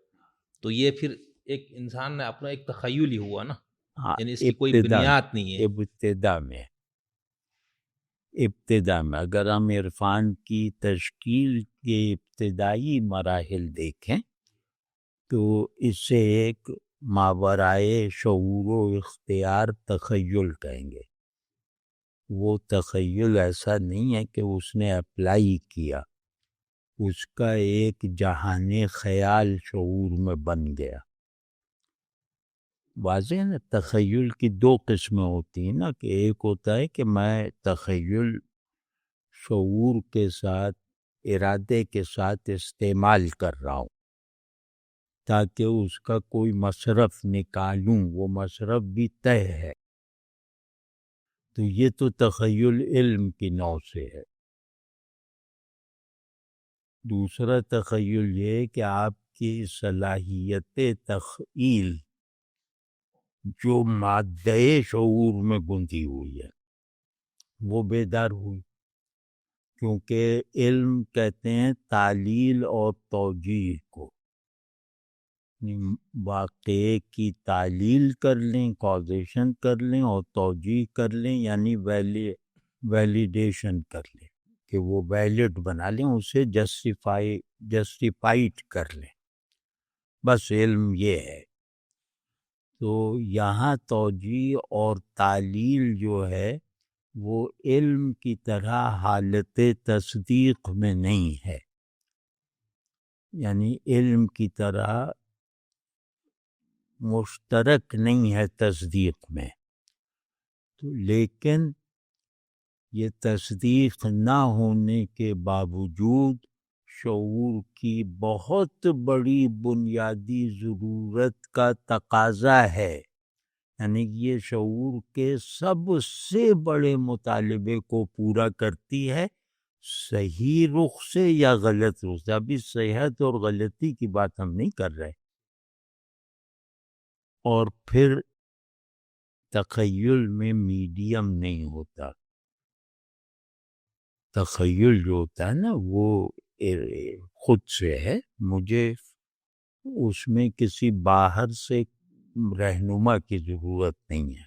تو یہ پھر ایک انسان نے اپنا ایک تخیل ہی ہوا نا، ہاں یعنی اس کی کوئی بنیاد نہیں ہے. ابتدا میں اگر ہم عرفان کی تشکیل کے ابتدائی مراحل دیکھیں تو اسے ایک ماورائے شعور و اختیار تخیل کہیں گے. وہ تخیل ایسا نہیں ہے کہ اس نے اپلائی کیا، اس کا ایک جہان خیال شعور میں بن گیا. واضح ہے نا. تخیل کی دو قسمیں ہوتی ہیں نا، کہ ایک ہوتا ہے کہ میں تخیل شعور کے ساتھ ارادے کے ساتھ استعمال کر رہا ہوں تاکہ اس کا کوئی مصرف نکالوں، وہ مصرف بھی طے ہے. تو یہ تو تخیل علم کی نوع سے ہے. دوسرا تخیل یہ کہ آپ کی صلاحیت تخیل جو مادہ شعور میں گنتھی ہوئی ہے وہ بیدار ہوئی، کیونکہ علم کہتے ہیں تعلیل اور توجیہ کو. واقعے کی تعلیل کر لیں، کازیشن کر لیں، اور توجیہ کر لیں یعنی ویلیڈیشن کر لیں کہ وہ ویلڈ بنا لیں، اسے جسٹیفائڈ کر لیں. بس علم یہ ہے. تو یہاں توجیہ اور تعلیل جو ہے وہ علم کی طرح حالت تصدیق میں نہیں ہے، یعنی علم کی طرح مشترک نہیں ہے تصدیق میں. تو لیکن یہ تصدیق نہ ہونے کے باوجود شعور کی بہت بڑی بنیادی ضرورت کا تقاضا ہے، یعنی یہ شعور کے سب سے بڑے مطالبے کو پورا کرتی ہے، صحیح رخ سے یا غلط رخ سے. ابھی صحت اور غلطی کی بات ہم نہیں کر رہے. اور پھر تخیل میں میڈیم نہیں ہوتا. تخیل جو ہوتا ہے نا وہ خود سے ہے، مجھے اس میں کسی باہر سے رہنما کی ضرورت نہیں ہے.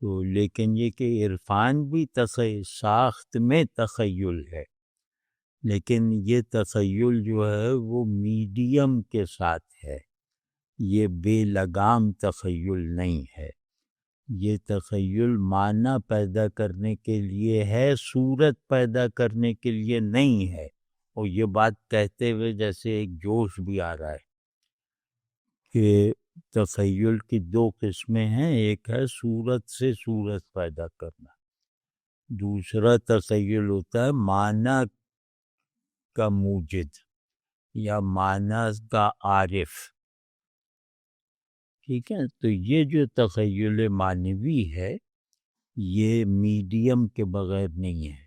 تو لیکن یہ کہ عرفان بھی ساخت میں تخیل ہے، لیکن یہ تخیل جو ہے وہ میڈیم کے ساتھ ہے، یہ بے لگام تخیل نہیں ہے. یہ تخیل معنی پیدا کرنے کے لیے ہے، صورت پیدا کرنے کے لیے نہیں ہے. اور یہ بات کہتے ہوئے جیسے ایک جوش بھی آ رہا ہے کہ تخیل کی دو قسمیں ہیں، ایک ہے صورت سے صورت پیدا کرنا، دوسرا تخیل ہوتا ہے معنی کا موجد یا معنی کا عارف. ٹھیک ہے، تو یہ جو تخیل معنوی ہے یہ میڈیم کے بغیر نہیں ہے.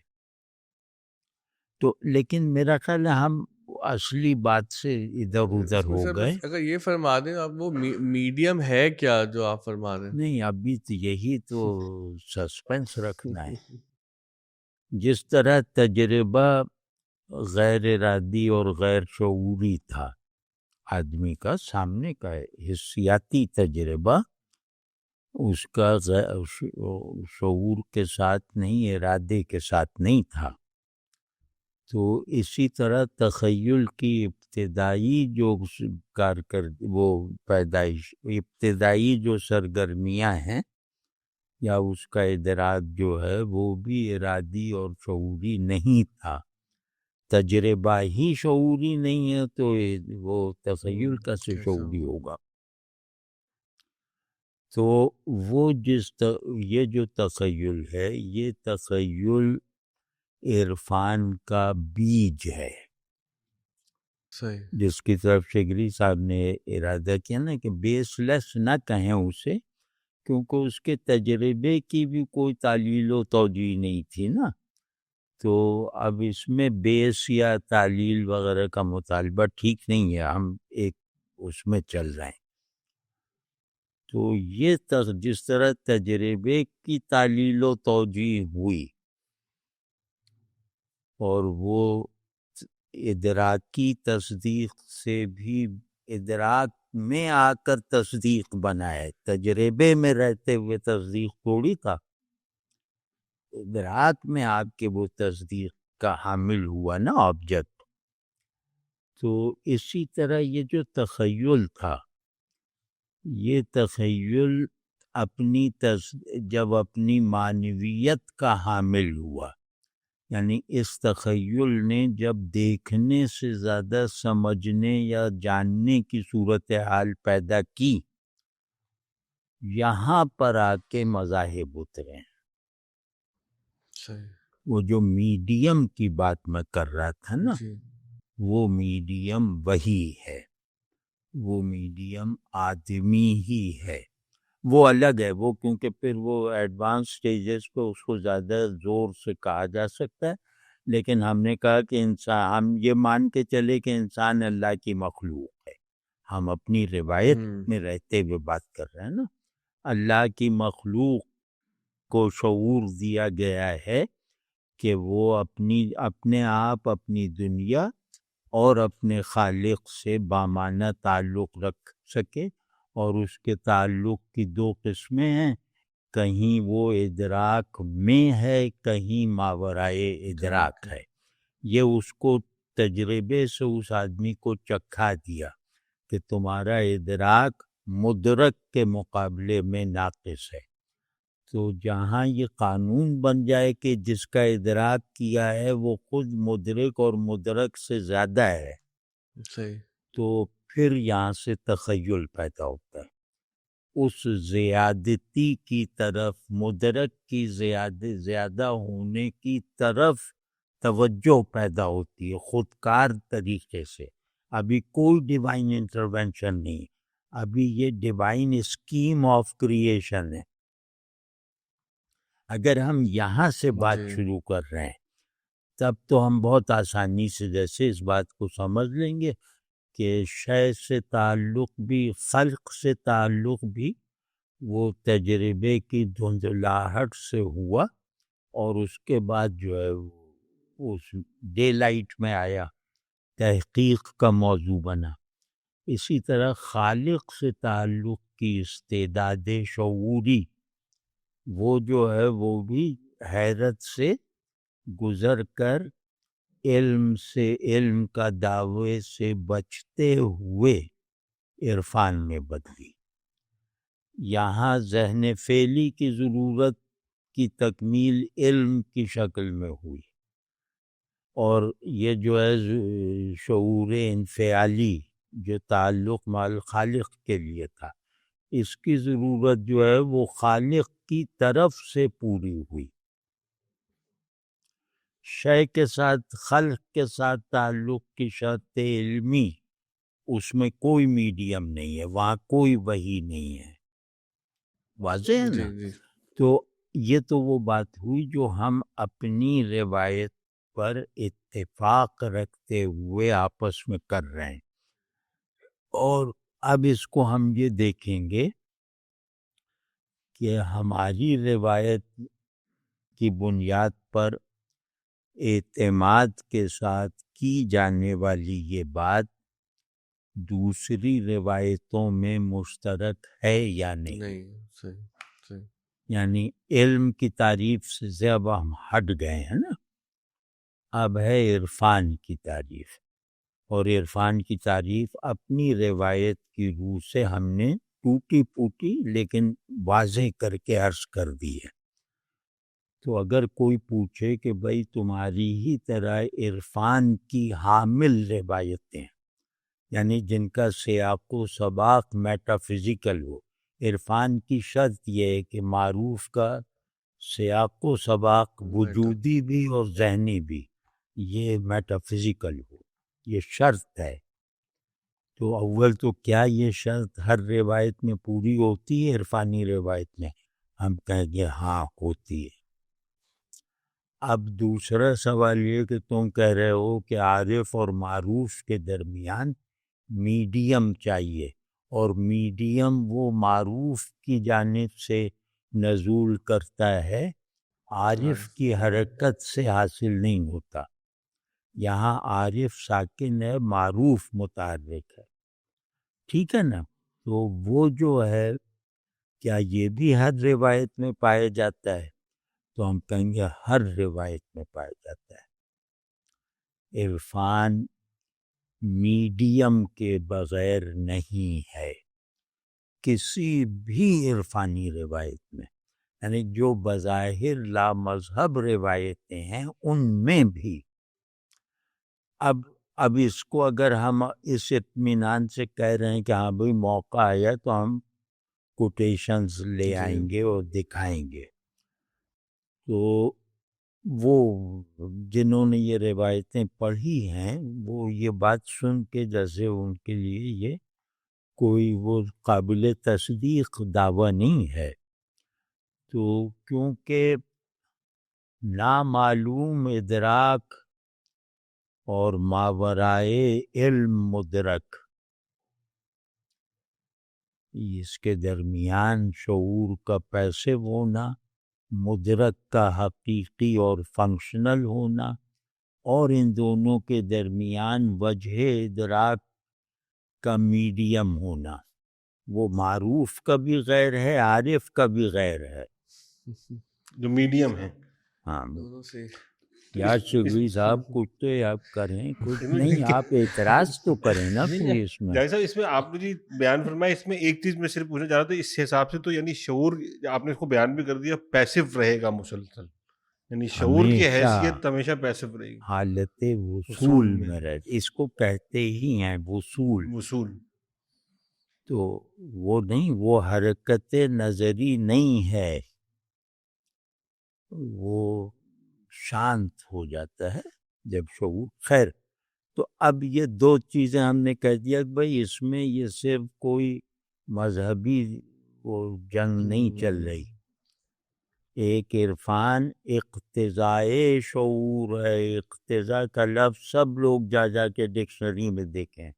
تو لیکن میرا خیال ہے ہم اصلی بات سے ادھر ادھر ہو گئے. اگر یہ فرما دیں آپ، وہ میڈیم ہے کیا جو آپ فرما رہے ہیں؟ نہیں، ابھی تو یہی تو سسپینس رکھنا ہے. جس طرح تجربہ غیر ارادی اور غیر شعوری تھا آدمی کا سامنے کا حسیاتی تجربہ، اس کا شعور کے ساتھ نہیں، ارادے کے ساتھ نہیں تھا. تو اسی طرح تخیل کی ابتدائی جو پیدائش، ابتدائی جو سرگرمیاں ہیں یا اس کا ادراک جو ہے وہ بھی ارادی اور شعوری نہیں تھا. تجربہ ہی شعوری نہیں ہے تو وہ تخیل کیسے شعوری ہوگا؟ تو وہ یہ جو تخیل ہے یہ تخیل عرفان کا بیج ہے، صحیح، جس کی طرف شگری صاحب نے ارادہ کیا نا کہ بیس لیس نہ کہیں اسے، کیونکہ اس کے تجربے کی بھی کوئی تعلیل و توجیہ نہیں تھی نا. تو اب اس میں بیس یا تعلیل وغیرہ کا مطالبہ ٹھیک نہیں ہے، ہم ایک اس میں چل رہے ہیں. تو یہ جس طرح تجربے کی تعلیل و توجیہ ہوئی اور وہ ادراکی تصدیق سے بھی ادراک میں آ کر تصدیق بنائے، تجربے میں رہتے ہوئے تصدیق تھوڑی تھا، ادراک میں آ کے وہ تصدیق کا حامل ہوا نا آبجیکٹ. تو اسی طرح یہ جو تخیل تھا، یہ تخیل جب اپنی معنویت کا حامل ہوا، یعنی اس تخیل نے جب دیکھنے سے زیادہ سمجھنے یا جاننے کی صورتحال پیدا کی، یہاں پر آ کے مذاہب اترے ہیں. وہ جو میڈیم کی بات میں کر رہا تھا نا، وہ میڈیم وہی ہے، وہ میڈیم آدمی ہی ہے. وہ الگ ہے، وہ کیونکہ پھر وہ ایڈوانس سٹیجز پہ اس کو زیادہ زور سے کہا جا سکتا ہے. لیکن ہم نے کہا کہ انسان، ہم یہ مان کے چلے کہ انسان اللہ کی مخلوق ہے. ہم اپنی روایت میں رہتے ہوئے بات کر رہے ہیں نا. اللہ کی مخلوق کو شعور دیا گیا ہے کہ وہ اپنے آپ، اپنی دنیا اور اپنے خالق سے بامانہ تعلق رکھ سکے. اور اس کے تعلق کی دو قسمیں ہیں، کہیں وہ ادراک میں ہے، کہیں ماورائے ادراک ہے. یہ اس کو تجربے سے اس آدمی کو چکھا دیا کہ تمہارا ادراک مدرک کے مقابلے میں ناقص ہے. تو جہاں یہ قانون بن جائے کہ جس کا ادراک کیا ہے وہ خود مدرک اور مدرک سے زیادہ ہے، تو پھر یہاں سے تخیل پیدا ہوتا ہے. اس زیادتی کی طرف، مدرک کی زیادہ ہونے کی طرف توجہ پیدا ہوتی ہے خودکار طریقے سے. ابھی کوئی ڈیوائن انٹرونشن نہیں، ابھی یہ ڈیوائن اسکیم آف کریشن ہے. اگر ہم یہاں سے بات شروع کر رہے ہیں تب تو ہم بہت آسانی سے جیسے اس بات کو سمجھ لیں گے کہ شے سے تعلق بھی، خلق سے تعلق بھی وہ تجربے کی دھندلاہٹ سے ہوا اور اس کے بعد جو ہے اس ڈے لائٹ میں آیا، تحقیق کا موضوع بنا. اسی طرح خالق سے تعلق کی استعداد شعوری وہ جو ہے وہ بھی حیرت سے گزر کر علم کا دعوے سے بچتے ہوئے عرفان میں بدلی. یہاں ذہن فعلی کی ضرورت کی تکمیل علم کی شکل میں ہوئی، اور یہ جو ہے شعور انفعالی جو تعلق مع الخالق کے لیے تھا، اس کی ضرورت جو ہے وہ خالق کی طرف سے پوری ہوئی. شے کے ساتھ خلق کے ساتھ تعلق کی شرط علمی، اس میں کوئی میڈیم نہیں ہے، وہاں کوئی وحی نہیں ہے. واضح ہے نا؟ جی تو یہ تو وہ بات ہوئی جو ہم اپنی روایت پر اتفاق رکھتے ہوئے آپس میں کر رہے ہیں. اور اب اس کو ہم یہ دیکھیں گے کہ ہماری روایت کی بنیاد پر اعتماد کے ساتھ کی جانے والی یہ بات دوسری روایتوں میں مشترک ہے یا نہیں. صحیح. یعنی علم کی تعریف سے اب ہم ہٹ گئے ہیں نا، اب ہے عرفان کی تعریف، اور عرفان کی تعریف اپنی روایت کی روح سے ہم نے ٹوٹی پوٹی لیکن واضح کر کے عرض کر دی ہے. تو اگر کوئی پوچھے کہ بھئی تمہاری ہی طرح عرفان کی حامل روایتیں، یعنی جن کا سیاق و سباق میٹا فزیکل ہو، عرفان کی شرط یہ ہے کہ معروف کا سیاق و سباق وجودی بھی اور ذہنی بھی یہ میٹا فزیکل ہو، یہ شرط ہے. تو اول تو کیا یہ شرط ہر روایت میں پوری ہوتی ہے؟ عرفانی روایت میں ہم کہیں گے ہاں ہوتی ہے. اب دوسرا سوال یہ کہ تم کہہ رہے ہو کہ عارف اور معروف کے درمیان میڈیم چاہیے، اور میڈیم وہ معروف کی جانب سے نزول کرتا ہے، عارف کی حرکت سے حاصل نہیں ہوتا. یہاں عارف ساکن ہے، معروف متحرک ہے. ٹھیک ہے نا؟ تو وہ جو ہے کیا یہ بھی ہر روایت میں پایا جاتا ہے؟ تو ہم کہیں گے ہر روایت میں پایا جاتا ہے. عرفان میڈیم کے بغیر نہیں ہے کسی بھی عرفانی روایت میں، یعنی جو بظاہر لا مذہب روایتیں ہیں ان میں بھی. اب اس کو اگر ہم اس اطمینان سے کہہ رہے ہیں کہ ہاں بھئی موقع آیا تو ہم کوٹیشنز لے آئیں گے اور دکھائیں گے، تو وہ جنہوں نے یہ روایتیں پڑھی ہیں وہ یہ بات سن کے جیسے ان کے لیے یہ کوئی وہ قابل تصدیق دعویٰ نہیں ہے. تو کیونکہ نامعلوم ادراک اور ماورائے علم مدرک، اس کے درمیان شعور کا پیسو ہونا، مدرک کا حقیقی اور فنکشنل ہونا، اور ان دونوں کے درمیان وجہ ادراک کا میڈیم ہونا، وہ معروف کا بھی غیر ہے، عارف کا بھی غیر ہے، جو میڈیم ہے. ہاں. دونوں سے یار شگوی صاحب کچھ تو آپ کریں، کچھ نہیں آپ اعتراض تو کریں نا کوئی اس میں. جائے صاحب اس میں آپ نے جی بیان فرمایا، اس میں ایک چیز میں صرف پوچھنا چاہ رہا تھا، اس حساب سے تو یعنی شعور آپ نے اس کو بیان بھی کر دیا پیسو رہے گا مسلسل، یعنی شعور کی حیثیت ہمیشہ پیسو رہے گی، حالت وصول میں رہے، اس کو کہتے ہی ہیں وصول. تو وہ نہیں، وہ حرکت نظری نہیں ہے، وہ شانت ہو جاتا ہے جب شعور. خیر، تو اب یہ دو چیزیں ہم نے کہہ دیا کہ بھئی اس میں یہ صرف کوئی مذہبی وہ جنگ نہیں چل رہی. ایک عرفان اقتضائے شعور ہے. اقتضاء کا لفظ سب لوگ جا کے ڈکشنری میں دیکھیں،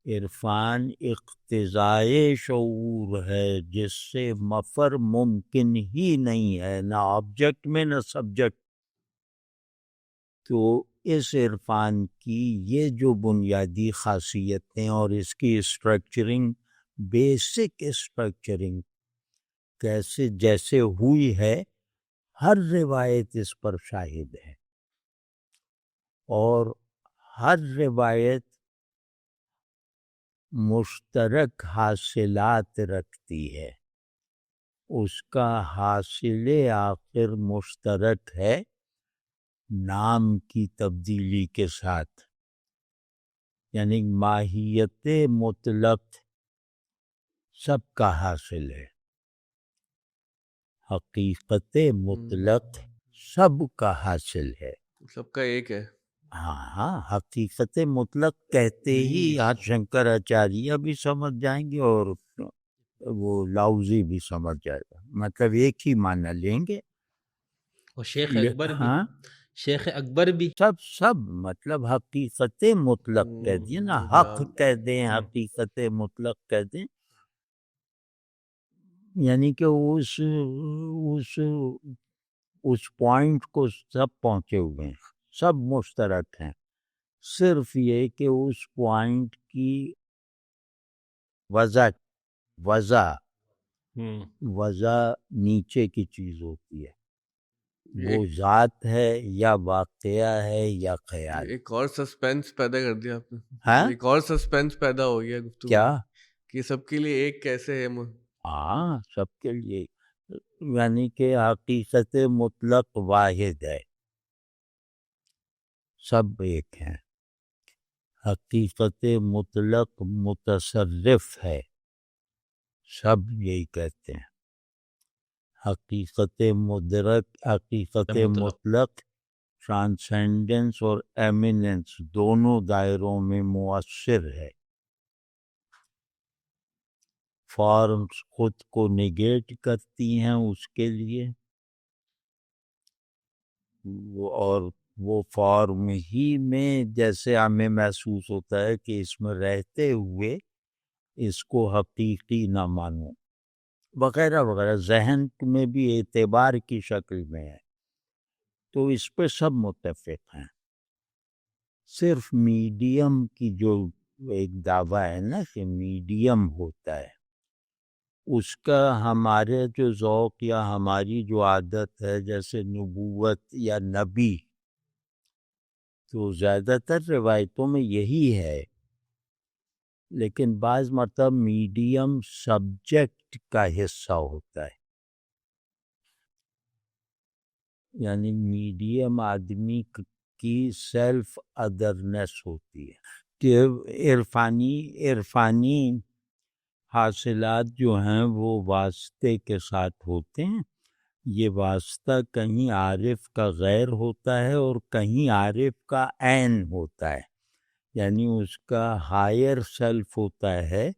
عرفان اقتضائے شعور ہے جس سے مفر ممکن ہی نہیں ہے، نہ آبجیکٹ میں نہ سبجیکٹ۔ تو اس عرفان کی یہ جو بنیادی خاصیتیں اور اس کی اسٹرکچرنگ، بیسک اسٹرکچرنگ کیسے جیسے ہوئی ہے، ہر روایت اس پر شاہد ہے، اور ہر روایت مشترک حاصلات رکھتی ہے۔ اس کا حاصل آخر مشترک ہے نام کی تبدیلی کے ساتھ، یعنی ماہیت مطلق سب کا حاصل ہے، حقیقت مطلق سب کا حاصل ہے۔ سب کا ایک ہے۔ ہاں، حقیقت مطلق کہتے ہی آج شنکراچاریہ بھی سمجھ جائیں گے اور وہ لاؤزی بھی سمجھ جائے گا، مطلب ایک ہی معنی لیں گے۔ اور شیخ اکبر بھی، ہاں، شیخ اکبر بھی سب مطلب حقیقت مطلق کہہ دیں نا، حق کہہ دیں، حقیقت مطلق کہہ دیں، یعنی کہ اس پوائنٹ کو سب پہنچے ہوئے ہیں، سب مشترک ہیں، صرف یہ کہ اس پوائنٹ کی وضع نیچے کی چیز ہوتی ہے، وہ ذات ہے یا واقعہ ہے یا خیال۔ ایک اور سسپینس پیدا کر دیا آپ نے، ہاں، ایک اور سسپینس پیدا ہو گیا گفتگو کیا؟ کہ سب کے لیے ایک کیسے ہے؟ ہاں، سب کے لیے، یعنی کہ حقیقت مطلق واحد ہے، سب ایک ہیں، حقیقت مطلق متصرف ہے، سب یہی کہتے ہیں، حقیقت مدرک، حقیقت مطلق ٹرانسینڈنس اور ایمیننس دونوں دائروں میں مؤثر ہے، فارمز خود کو نگیٹ کرتی ہیں اس کے لیے، اور وہ فارم ہی میں جیسے ہمیں محسوس ہوتا ہے کہ اس میں رہتے ہوئے اس کو حقیقی نہ مانو وغیرہ وغیرہ، ذہن میں بھی اعتبار کی شکل میں ہے، تو اس پہ سب متفق ہیں۔ صرف میڈیم کی جو ایک دعویٰ ہے نا کہ میڈیم ہوتا ہے، اس کا ہمارے جو ذوق یا ہماری جو عادت ہے، جیسے نبوت یا نبی، تو زیادہ تر روایتوں میں یہی ہے، لیکن بعض مرتبہ میڈیم سبجیکٹ کا حصہ ہوتا ہے، یعنی میڈیم آدمی کی سیلف ادرنس ہوتی ہے، کہ عرفانی حاصلات جو ہیں وہ واسطے کے ساتھ ہوتے ہیں، یہ واسطہ کہیں عارف کا غیر ہوتا ہے اور کہیں عارف کا عین ہوتا ہے، یعنی اس کا ہائر سیلف ہوتا ہے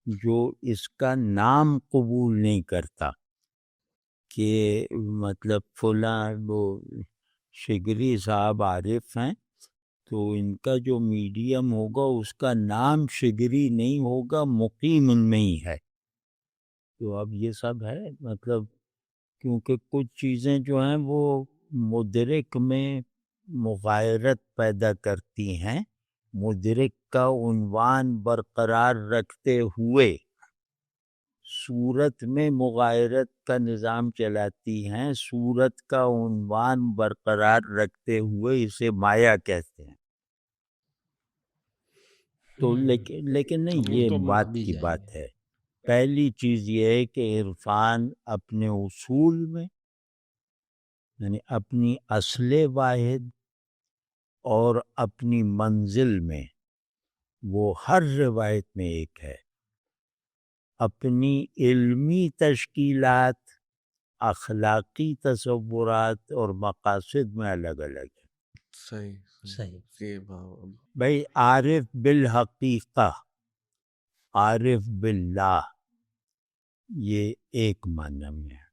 جو اس کا نام قبول نہیں کرتا، کہ مطلب فلاں وہ شگری صاحب عارف ہیں تو ان کا جو میڈیم ہوگا اس کا نام شگری نہیں ہوگا، مقیم ان میں ہی ہے، تو اب یہ سب ہے، مطلب کیونکہ کچھ چیزیں جو ہیں وہ مدرک میں مغایرت پیدا کرتی ہیں، مدرک کا عنوان برقرار رکھتے ہوئے صورت میں مغایرت کا نظام چلاتی ہیں، صورت کا عنوان برقرار رکھتے ہوئے اسے مایا کہتے ہیں، تو لیکن نہیں، یہ بات کی بات ہے۔ پہلی چیز یہ ہے کہ عرفان اپنے اصول میں، یعنی اپنی اصل واحد اور اپنی منزل میں، وہ ہر روایت میں ایک ہے، اپنی علمی تشکیلات، اخلاقی تصورات اور مقاصد میں الگ الگ ہے۔ صحیح بھائی، عارف بالحقیقہ، عارف باللہ، یہ ایک معنی میں ہے،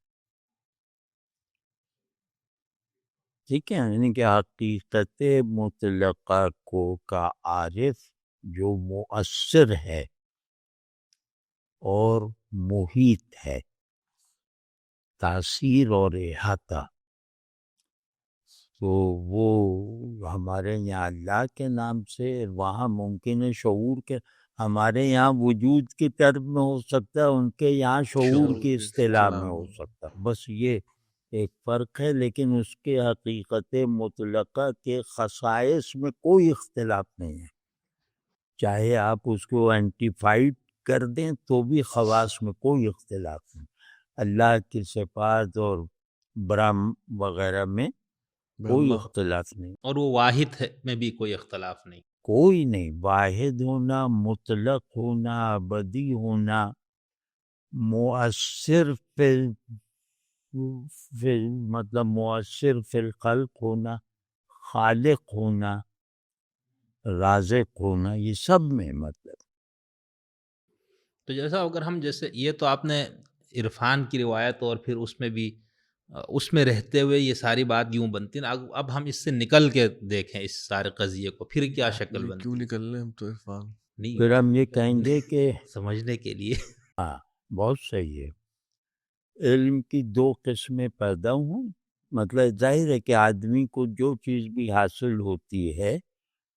ٹھیک ہے، یعنی کہ حقیقت مطلقہ کو کا عارف جو مؤثر ہے اور محیط ہے، تاثیر اور احاطہ، تو وہ ہمارے یہاں اللہ کے نام سے، وہاں ممکن ہے شعور کے، ہمارے یہاں وجود کی طرف میں ہو سکتا ہے، ان کے یہاں شعور کی اصطلاح میں ہو سکتا ہے، بس یہ ایک فرق ہے، لیکن اس کے حقیقت مطلقہ کے خصائص میں کوئی اختلاف نہیں ہے، چاہے آپ اس کو اینٹیفائڈ کر دیں تو بھی خواص میں کوئی اختلاف نہیں، اللہ کی صفات اور برہم وغیرہ میں کوئی اختلاف نہیں، اور وہ واحد ہے میں بھی کوئی اختلاف نہیں، کوئی نہیں، واحد ہونا، مطلق ہونا، ابدی ہونا، مؤثر مطلب مؤثر فی الخلق ہونا، خالق ہونا، رازق ہونا، یہ سب میں مطلب۔ تو جیسا اگر ہم جیسے یہ تو آپ نے عرفان کی روایت اور پھر اس میں بھی اس میں رہتے ہوئے یہ ساری بات یوں بنتی نا، اب ہم اس سے نکل کے دیکھیں اس سارے قضیے کو، پھر کیا شکل بنتی؟ کیوں نکل رہے ہم تو عرفان نہیں، پھر ہم یہ کہیں گے کہ سمجھنے کے لیے ہاں بہت صحیح ہے، علم کی دو قسمیں پیدا ہوں، مطلب ظاہر ہے کہ آدمی کو جو چیز بھی حاصل ہوتی ہے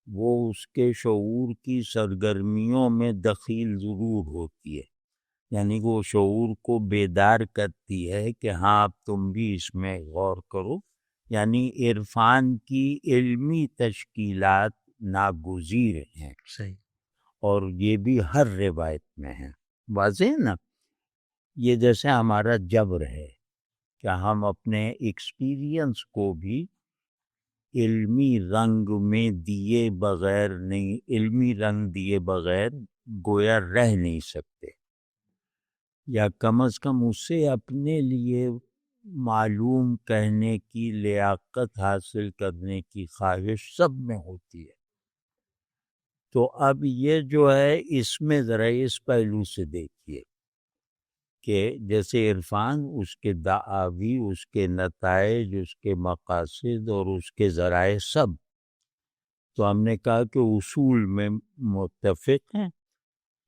وہ اس کے شعور کی سرگرمیوں میں دخیل ضرور ہوتی ہے، یعنی وہ شعور کو بیدار کرتی ہے کہ ہاں اب تم بھی اس میں غور کرو، یعنی عرفان کی علمی تشکیلات ناگزیر ہیں، صحیح، اور یہ بھی ہر روایت میں ہیں، واضح ہے نا؟ یہ جیسے ہمارا جبر ہے کہ ہم اپنے ایکسپیرینس کو بھی علمی رنگ میں دیے بغیر نہیں، علمی رنگ دیے بغیر گویا رہ نہیں سکتے، یا کم از کم اسے اپنے لیے معلوم کہنے کی لیاقت حاصل کرنے کی خواہش سب میں ہوتی ہے۔ تو اب یہ جو ہے اس میں ذرا اس پہلو سے دیکھیے کہ جیسے عرفان، اس کے دعاوی، اس کے نتائج، اس کے مقاصد اور اس کے ذرائع سب، تو ہم نے کہا کہ اصول میں متفق ہیں۔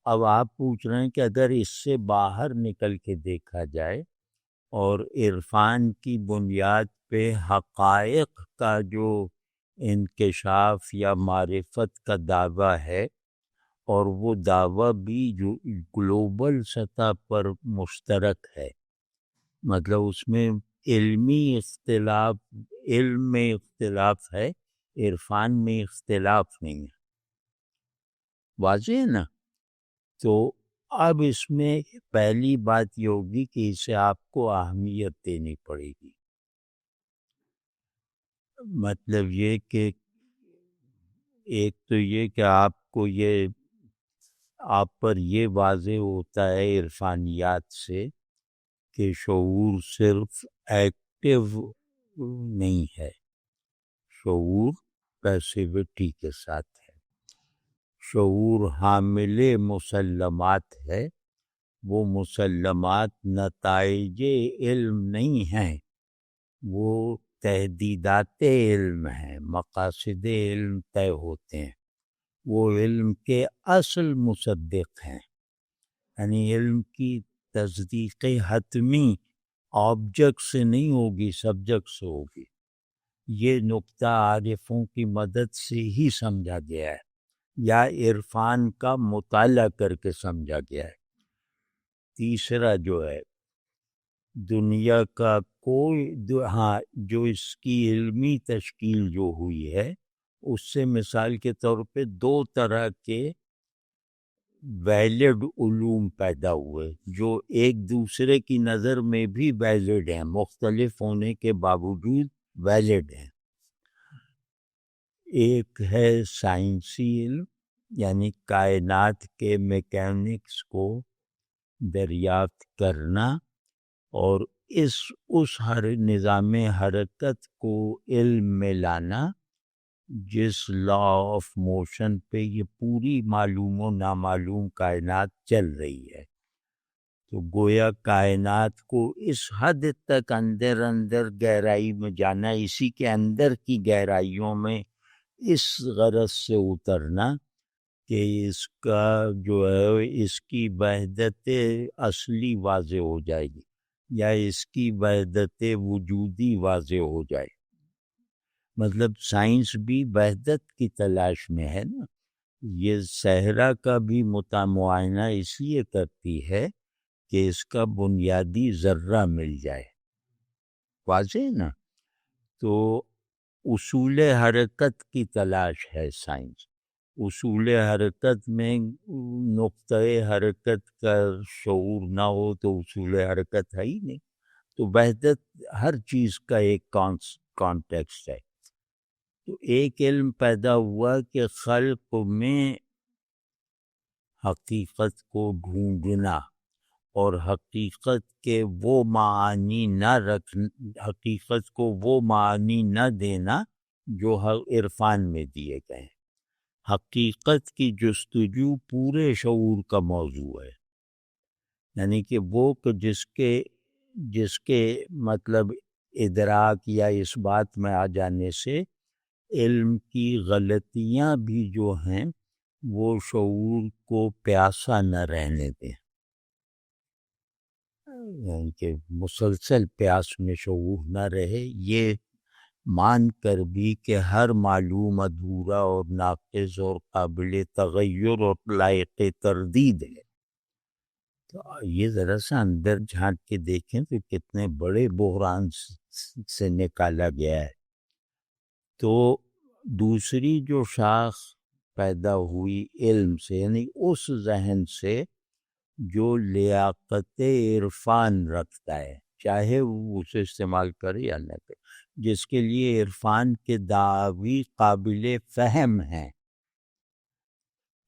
اب آپ پوچھ رہے ہیں کہ اگر اس سے باہر نکل کے دیکھا جائے اور عرفان کی بنیاد پہ حقائق کا جو انکشاف یا معرفت کا دعویٰ ہے، اور وہ دعویٰ بھی جو گلوبل سطح پر مشترک ہے، مطلب اس میں علمی اختلاف، علم میں اختلاف ہے، عرفان میں اختلاف نہیں ہے، واضح ہے نا؟ تو اب اس میں پہلی بات یہ ہوگی کہ اسے آپ کو اہمیت دینی پڑے گی، مطلب یہ کہ ایک تو یہ کہ آپ کو یہ، آپ پر یہ واضح ہوتا ہے عرفانیات سے کہ شعور صرف ایکٹیو نہیں ہے، شعور پیسیوٹی کے ساتھ ہے، شعور حامل مسلمات ہے، وہ مسلمات نتائج علم نہیں ہیں، وہ تحدیدات علم ہیں، مقاصد علم طے ہوتے ہیں، وہ علم کے اصل مصدق ہیں، یعنی علم کی تصدیق حتمی آبجیکٹ سے نہیں ہوگی، سبجیکٹ سے ہوگی، یہ نقطہ عارفوں کی مدد سے ہی سمجھا گیا ہے یا عرفان کا مطالعہ کر کے سمجھا گیا ہے۔ تیسرا جو ہے، دنیا کا کوئی ہاں جو اس کی علمی تشکیل جو ہوئی ہے اس سے مثال کے طور پہ دو طرح کے ویلڈ علوم پیدا ہوئے جو ایک دوسرے کی نظر میں بھی ویلڈ ہیں، مختلف ہونے کے باوجود ویلڈ ہیں۔ ایک ہے سائنسی علم، یعنی کائنات کے میکینکس کو دریافت کرنا اور اس ہر نظام حرکت کو علم میں لانا جس لا آف موشن پہ یہ پوری معلوم و نامعلوم کائنات چل رہی ہے، تو گویا کائنات کو اس حد تک اندر گہرائی میں جانا، اسی کے اندر کی گہرائیوں میں اس غرض سے اترنا کہ اس کا جو ہے اس کی وحدت اصلی واضح ہو جائے گی یا اس کی وحدت وجودی واضح ہو جائے. مطلب سائنس بھی وحدت کی تلاش میں ہے نا. یہ صحرا کا بھی معائنہ اس لیے کرتی ہے کہ اس کا بنیادی ذرہ مل جائے. واضح ہے نا. تو اصول حرکت کی تلاش ہے سائنس. اصول حرکت میں نقطۂ حرکت کا شعور نہ ہو تو اصول حرکت ہے ہی نہیں. تو وحدت ہر چیز کا ایک کانٹیکسٹ ہے. تو ایک علم پیدا ہوا کہ خلق میں حقیقت کو ڈھونڈنا اور حقیقت کے وہ معانی نہ حقیقت کو وہ معانی نہ دینا جو عرفان میں دیے گئے ہیں. حقیقت کی جستجو پورے شعور کا موضوع ہے. یعنی کہ وہ جس کے مطلب ادراک یا اس بات میں آ جانے سے علم کی غلطیاں بھی جو ہیں وہ شعور کو پیاسا نہ رہنے دیں. یعنی کہ مسلسل پیاس میں شعور نہ رہے، یہ مان کر بھی کہ ہر معلوم ادھورا اور ناقص اور قابل تغیر اور لائق تردید ہے. تو یہ ذرا سا اندر جھانک کے دیکھیں تو کتنے بڑے بحران سے نکالا گیا ہے. تو دوسری جو شاخ پیدا ہوئی علم سے، یعنی اس ذہن سے جو لیاقت عرفان رکھتا ہے، چاہے وہ اسے استعمال کرے یا نہ کرے، جس کے لیے عرفان کے دعوی قابل فہم ہیں.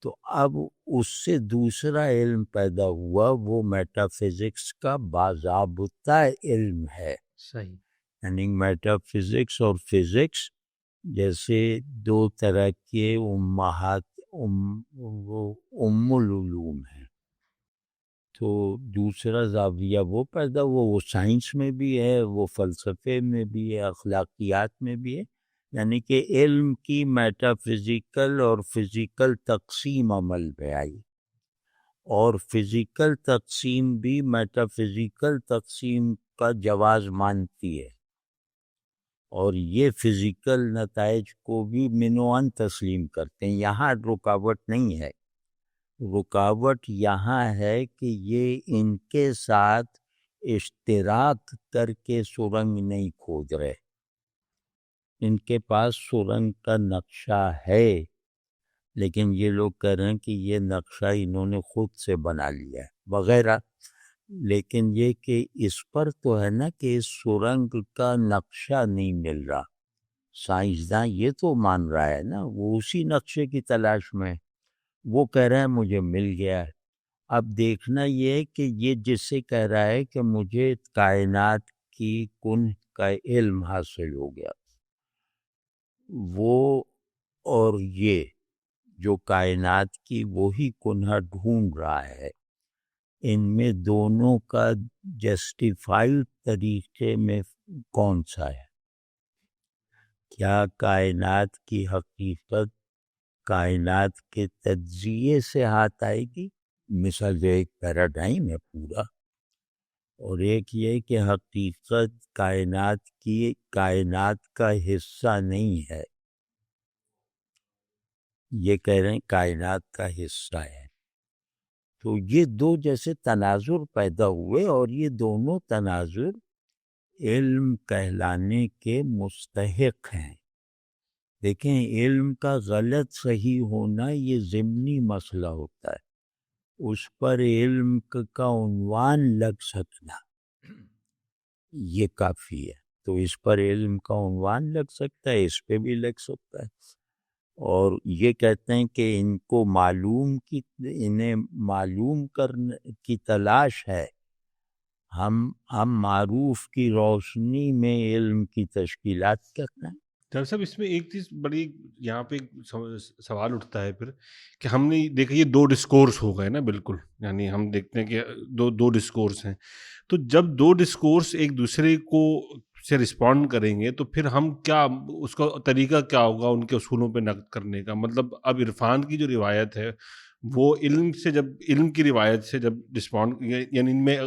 تو اب اس سے دوسرا علم پیدا ہوا، وہ میٹا فزکس کا باضابطہ علم ہے. صحیح. یعنی میٹا فزکس اور فزکس جیسے دو طرح کے ام العلوم ہیں. تو دوسرا زاویہ وہ پیدا ہوا، وہ سائنس میں بھی ہے، وہ فلسفے میں بھی ہے، اخلاقیات میں بھی ہے. یعنی کہ علم کی میٹا فزیکل اور فزیکل تقسیم عمل میں آئی، اور فزیکل تقسیم بھی میٹا فزیکل تقسیم کا جواز مانتی ہے، اور یہ فزیکل نتائج کو بھی منوعاً تسلیم کرتے ہیں. یہاں رکاوٹ نہیں ہے. رکاوٹ یہاں ہے کہ یہ ان کے ساتھ اشتراک کر کے سرنگ نہیں کھود رہے. ان کے پاس سرنگ کا نقشہ ہے، لیکن یہ لوگ کہہ رہے ہیں کہ یہ نقشہ انہوں نے خود سے بنا لیا ہے وغیرہ. لیکن یہ کہ اس پر تو ہے نا کہ اس سرنگ کا نقشہ نہیں مل رہا. سائنسداں یہ تو مان رہا ہے نا، وہ اسی نقشے کی تلاش میں، وہ کہہ رہے ہیں مجھے مل گیا ہے. اب دیکھنا یہ ہے کہ یہ جس سے کہہ رہا ہے کہ مجھے کائنات کی کنہ کا علم حاصل ہو گیا، وہ اور یہ جو کائنات کی وہی کنہ ڈھونڈ رہا ہے، ان میں دونوں کا جسٹیفائیڈ طریقے میں کون سا ہے؟ کیا کائنات کی حقیقت کائنات کے تجزیے سے ہاتھ آئے گی؟ مثال جو ایک پیراڈائم ہے پورا، اور ایک یہ کہ حقیقت کائنات کا حصہ نہیں ہے. یہ کہہ رہے ہیں کائنات کا حصہ ہے. تو یہ دو جیسے تناظر پیدا ہوئے، اور یہ دونوں تناظر علم کہلانے کے مستحق ہیں. دیکھیں، علم کا غلط صحیح ہونا یہ ضمنی مسئلہ ہوتا ہے، اس پر علم کا عنوان لگ سکنا یہ کافی ہے. تو اس پر علم کا عنوان لگ سکتا ہے، اس پہ بھی لگ سکتا ہے. اور یہ کہتے ہیں کہ انہیں معلوم کرنے کی تلاش ہے. ہم معروف کی روشنی میں علم کی تشکیلات کرنا ہے. ڈاکٹر صاحب، اس میں ایک چیز بڑی یہاں پہ سوال اٹھتا ہے پھر کہ ہم نے دیکھا یہ دو ڈسکورس ہو گئے نا، بالکل. یعنی ہم دیکھتے ہیں کہ دو ڈسکورس ہیں. تو جب دو ڈسکورس ایک دوسرے کو سے رسپونڈ کریں گے تو پھر ہم کیا اس کا طریقہ کیا ہوگا ان کے اصولوں پہ نقد کرنے کا. مطلب اب عرفان کی جو روایت ہے وہ علم کی روایت سے جب رسپونڈ یعنی ان میں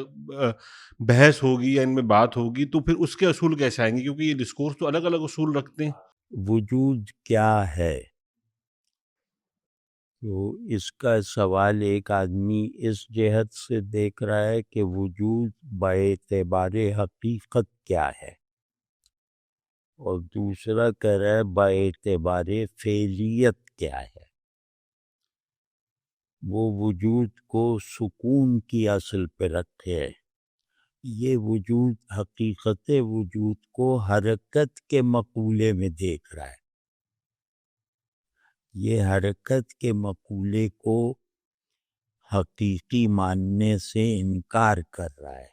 بحث ہوگی یا ان میں بات ہوگی تو پھر اس کے اصول کیسے آئیں گے, کیونکہ یہ ڈسکورس تو الگ الگ اصول رکھتے ہیں. وجود کیا ہے, تو اس کا سوال ایک آدمی اس جہت سے دیکھ رہا ہے کہ وجود باعتبار حقیقت کیا ہے, اور دوسرا کہہ رہا ہے باعتبار فعلیت کیا ہے. وہ وجود کو سکون کی اصل پہ رکھے ہے, یہ وجود حقیقت وجود کو حرکت کے مقولے میں دیکھ رہا ہے. یہ حرکت کے مقولے کو حقیقی ماننے سے انکار کر رہا ہے.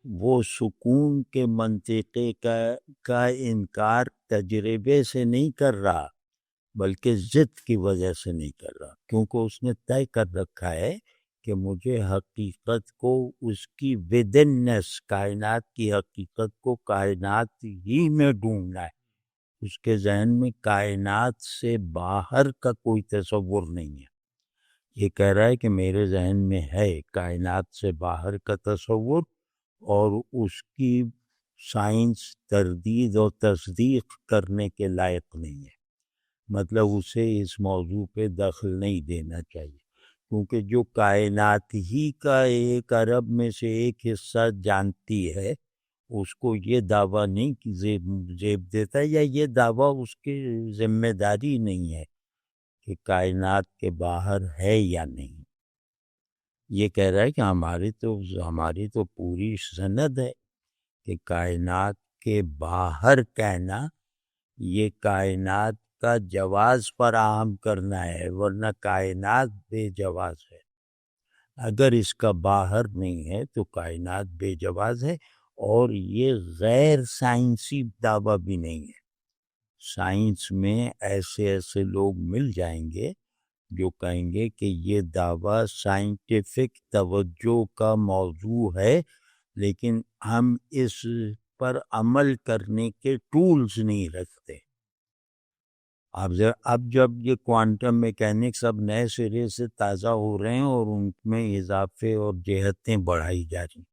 وہ سکون کے منطقے کا انکار تجربے سے نہیں کر رہا, بلکہ ضد کی وجہ سے نہیں کر رہا, کیونکہ اس نے طے کر رکھا ہے کہ مجھے حقیقت کو اس کی ودننس, کائنات کی حقیقت کو کائنات ہی میں ڈھونڈنا ہے. اس کے ذہن میں کائنات سے باہر کا کوئی تصور نہیں ہے. یہ کہہ رہا ہے کہ میرے ذہن میں ہے کائنات سے باہر کا تصور, اور اس کی سائنس تردید اور تصدیق کرنے کے لائق نہیں ہے. مطلب اسے اس موضوع پہ دخل نہیں دینا چاہیے, کیونکہ جو کائنات ہی کا 1 ارب میں سے ایک حصہ جانتی ہے, اس کو یہ دعویٰ نہیں زیب دیتا, یا یہ دعویٰ اس کی ذمہ داری نہیں ہے کہ کائنات کے باہر ہے یا نہیں. یہ کہہ رہا ہے کہ ہماری تو پوری سند ہے کہ کائنات کے باہر کہنا یہ کائنات کا جواز فراہم کرنا ہے, ورنہ کائنات بے جواز ہے. اگر اس کا باہر نہیں ہے تو کائنات بے جواز ہے, اور یہ غیر سائنسی دعویٰ بھی نہیں ہے. سائنس میں ایسے لوگ مل جائیں گے جو کہیں گے کہ یہ دعویٰ سائنٹیفک توجہ کا موضوع ہے, لیکن ہم اس پر عمل کرنے کے ٹولز نہیں رکھتے. اب جب یہ کوانٹم میکینکس اب نئے سرے سے تازہ ہو رہے ہیں اور ان میں اضافے اور جہتیں بڑھائی جا رہی ہیں,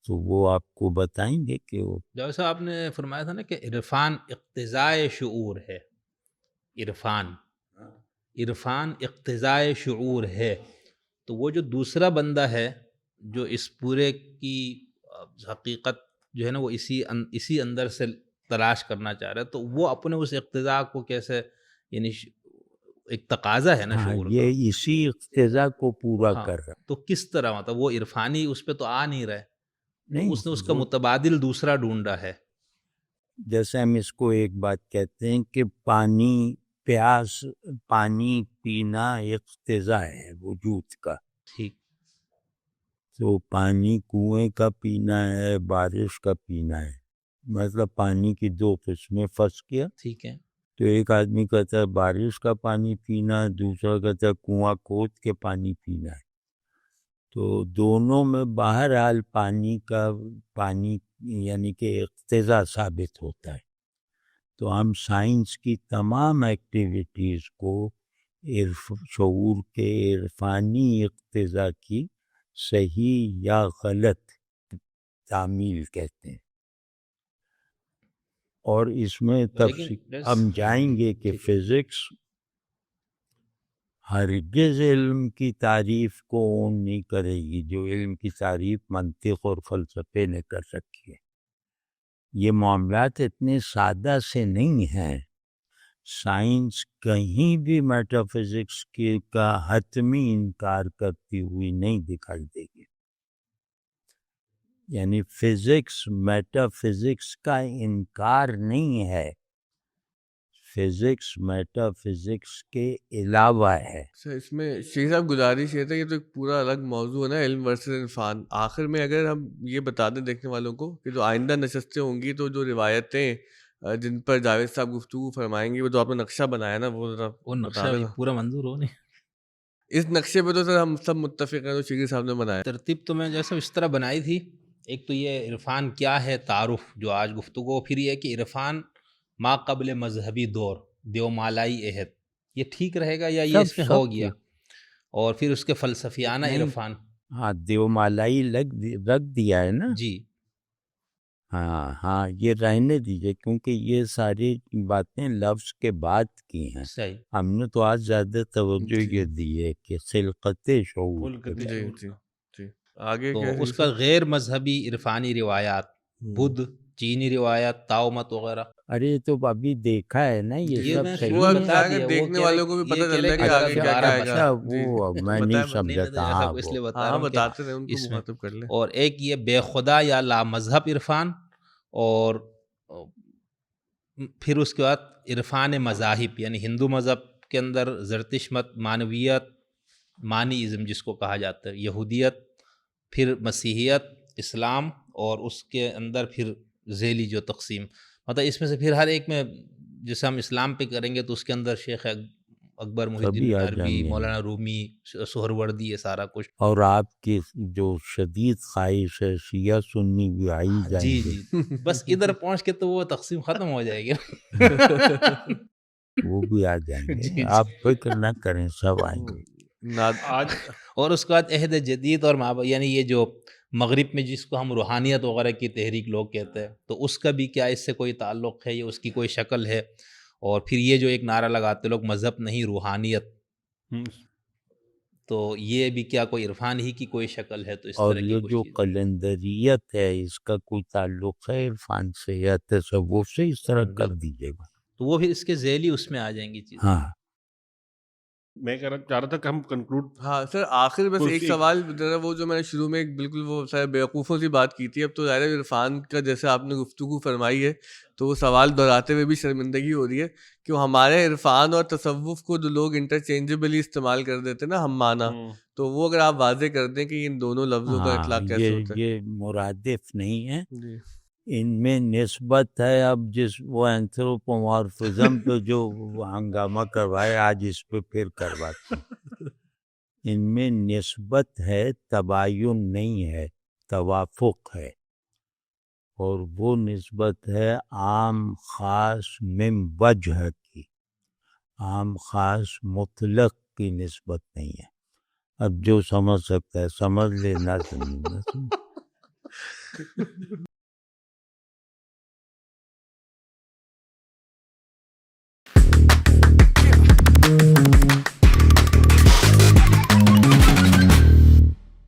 تو وہ آپ کو بتائیں گے کہ وہ جیسا آپ نے فرمایا تھا نا کہ عرفان اقتضائے شعور ہے. عرفان اقتضائے شعور ہے, تو وہ جو دوسرا بندہ ہے جو اس پورے کی حقیقت جو ہے نا وہ اسی اندر سے تلاش کرنا چاہ رہا ہے, تو وہ اپنے اس اقتضاء کو کیسے, یعنی ایک تقاضا ہے نا شعور کا, یہ اسی اقتضاء کو پورا کر رہا تو کس طرح, مطلب وہ عرفانی اس پہ تو آ نہیں رہے, نہیں. اس نے اس کا متبادل دوسرا ڈھونڈا ہے. جیسے ہم اس کو ایک بات کہتے ہیں کہ پانی پینا اقتضاء ہے وجود کا. ٹھیک, تو پانی کنویں کا پینا ہے, بارش کا پینا ہے, مطلب پانی کی 2 قسمیں فرض کیا. ٹھیک ہے, تو ایک آدمی کہتا ہے بارش کا پانی پینا, دوسرا کہتا ہے کنواں کھود کے پانی پینا ہے. تو دونوں میں بہرحال پانی یعنی کہ اقتضاء ثابت ہوتا ہے. تو ہم سائنس کی تمام ایکٹیویٹیز کو شعور کے عرفانی اقتضاء کی صحیح یا غلط تعمیل کہتے ہیں. اور اس میں ہم جائیں گے کہ فزکس ہرگز علم کی تعریف کو اون نہیں کرے گی جو علم کی تعریف منطق اور فلسفے نے کر رکھی ہے. یہ معاملات اتنے سادہ سے نہیں ہیں. سائنس کہیں بھی میٹا فزکس کا حتمی انکار کرتی ہوئی نہیں دکھائی دے گی. یعنی فزکس میٹا فزکس کا انکار نہیں ہے, فزکس میٹا فزکس کے علاوہ ہے. اس میں شیخ صاحب گزارش یہ تھا, یہ تو ایک پورا الگ موضوع ہے نا, علم ورسز عرفان. آخر میں اگر ہم یہ بتا دیں دیکھنے والوں کو کہ جو آئندہ نشستیں ہوں گی تو جو روایتیں جن پر جاوید صاحب گفتگو فرمائیں گے, وہ جو آپ نے نقشہ بنایا نا, وہ نقشہ پورا منظور ہو نہیں. اس نقشے پہ تو سر ہم سب متفق ہیں جو شیخ صاحب نے بنایا. ترتیب تو میں جیسا اس طرح بنائی تھی ایک تو یہ عرفان کیا ہے تعارف جو آج گفتگو، پھر یہ کہ عرفان ما قبل مذہبی دور دیو مالائی عہد، یہ ٹھیک رہے گا یا یہ اس میں ہو گیا؟ اور پھر اس کے فلسفیانہ نہیں، عرفان، ہاں دیو مالائی رکھ دیا ہے نا. جی ہاں یہ رہنے دیجیے، کیونکہ یہ ساری باتیں لفظ کے بعد کی ہیں. صحیح. ہم نے تو آج زیادہ توجہ جی یہ دی ہے کہ خلقت شعور خلقت پہ. جی جی جی آگے تو کیا ہے اس کا غیر مذہبی عرفانی روایات، بدھ، چینی روایات، تاؤمت وغیرہ، ارے تو ابھی دیکھا ہے نا یہ یہ سب میں صحیح وہ اب ہے. بتا جا کے دیا، وہ دیکھنے کہہ رہے والوں کو بھی یہ پتہ کہہ چل رہے رہا ہے کہ کہ آگے اگر کیا دوبارہ کیا آئے گا. اچھا جی وہ میں نہیں بتائیں، سمجھا میں تھا. ایسا ہاں اس لیے بتا ہاں رہا ہوں کہ بتاتے رہے، ان کو اس میں، مخاطب کر لیں. اور ایک یہ بے خدا یا لا مذہب عرفان، اور پھر اس کے بعد عرفان مذاہب، یعنی ہندو مذہب کے اندر زرتش مت، مانویت، مانی ازم جس کو کہا جاتا ہے، یہودیت، پھر مسیحیت، اسلام، اور اس کے اندر پھر ذیلی جو تقسیم، مطلب اس میں سے پھر ہر ایک میں، جیسے ہم اسلام پہ کریں گے تو اس کے اندر شیخ اکبر محی سبھی الدین آ عربی، جائیں گے. مولانا رومی، سہروردی، یہ سارا کچھ. اور آپ کی جو شدید خواہش ہے شیعہ سنی بھی آئی جائیں جی گے. جی، بس ادھر پہنچ کے تو وہ تقسیم ختم ہو جائے گی. وہ بھی آ جائیں جی گے، جی. آپ فکر نہ کریں، سب آئیں گے. آج اور اس کے بعد عہد جدید اور یعنی یہ جو مغرب میں جس کو ہم روحانیت وغیرہ کی تحریک لوگ کہتے ہیں، تو اس کا بھی کیا اس سے کوئی تعلق ہے یا اس کی کوئی شکل ہے؟ اور پھر یہ جو ایک نعرہ لگاتے لوگ مذہب نہیں روحانیت، تو یہ بھی کیا کوئی عرفان ہی کی کوئی شکل ہے؟ تو اس اور طرح کی یہ کچھ جو چیز، قلندریت ہے اس کا کوئی تعلق ہے عرفان سے یا تصوف سے؟ اس طرح کر دیجیے گا. تو وہ پھر اس کے ذیلی اس میں آ جائیں گی چیزیں. ہاں میں چاہ رہا تھا کہ ہم کنکلوڈ. ہاں سر، آخر بس ایک کرسی- سوال ذرا، وہ جو میں نے شروع میں بالکل وہ سارے بیوقوفوں سے بات کی تھی، اب تو ظاہر عرفان کا جیسے آپ نے گفتگو فرمائی ہے تو وہ سوال دہراتے ہوئے بھی شرمندگی ہو رہی ہے کہ وہ ہمارے عرفان اور تصوف کو جو لوگ انٹرچینجبلی استعمال کر دیتے نا، ہم مانا، تو وہ اگر آپ واضح کر دیں کہ ان دونوں لفظوں کا ہاں، اطلاق کیسے ہوتا ہے. یہ مرادف نہیں ہے، جی ان میں نسبت ہے. اب جس وہ اینتھروپومارفزم پہ جو ہنگامہ کروائے آج اس پہ پھر کرواتے ہیں. ان میں نسبت ہے، تباین نہیں ہے، توافق ہے. اور وہ نسبت ہے عام خاص من وجہ کی، عام خاص مطلق کی نسبت نہیں ہے. اب جو سمجھ سکتا ہے سمجھ لے، نہ سمجھ نہ سمجھ.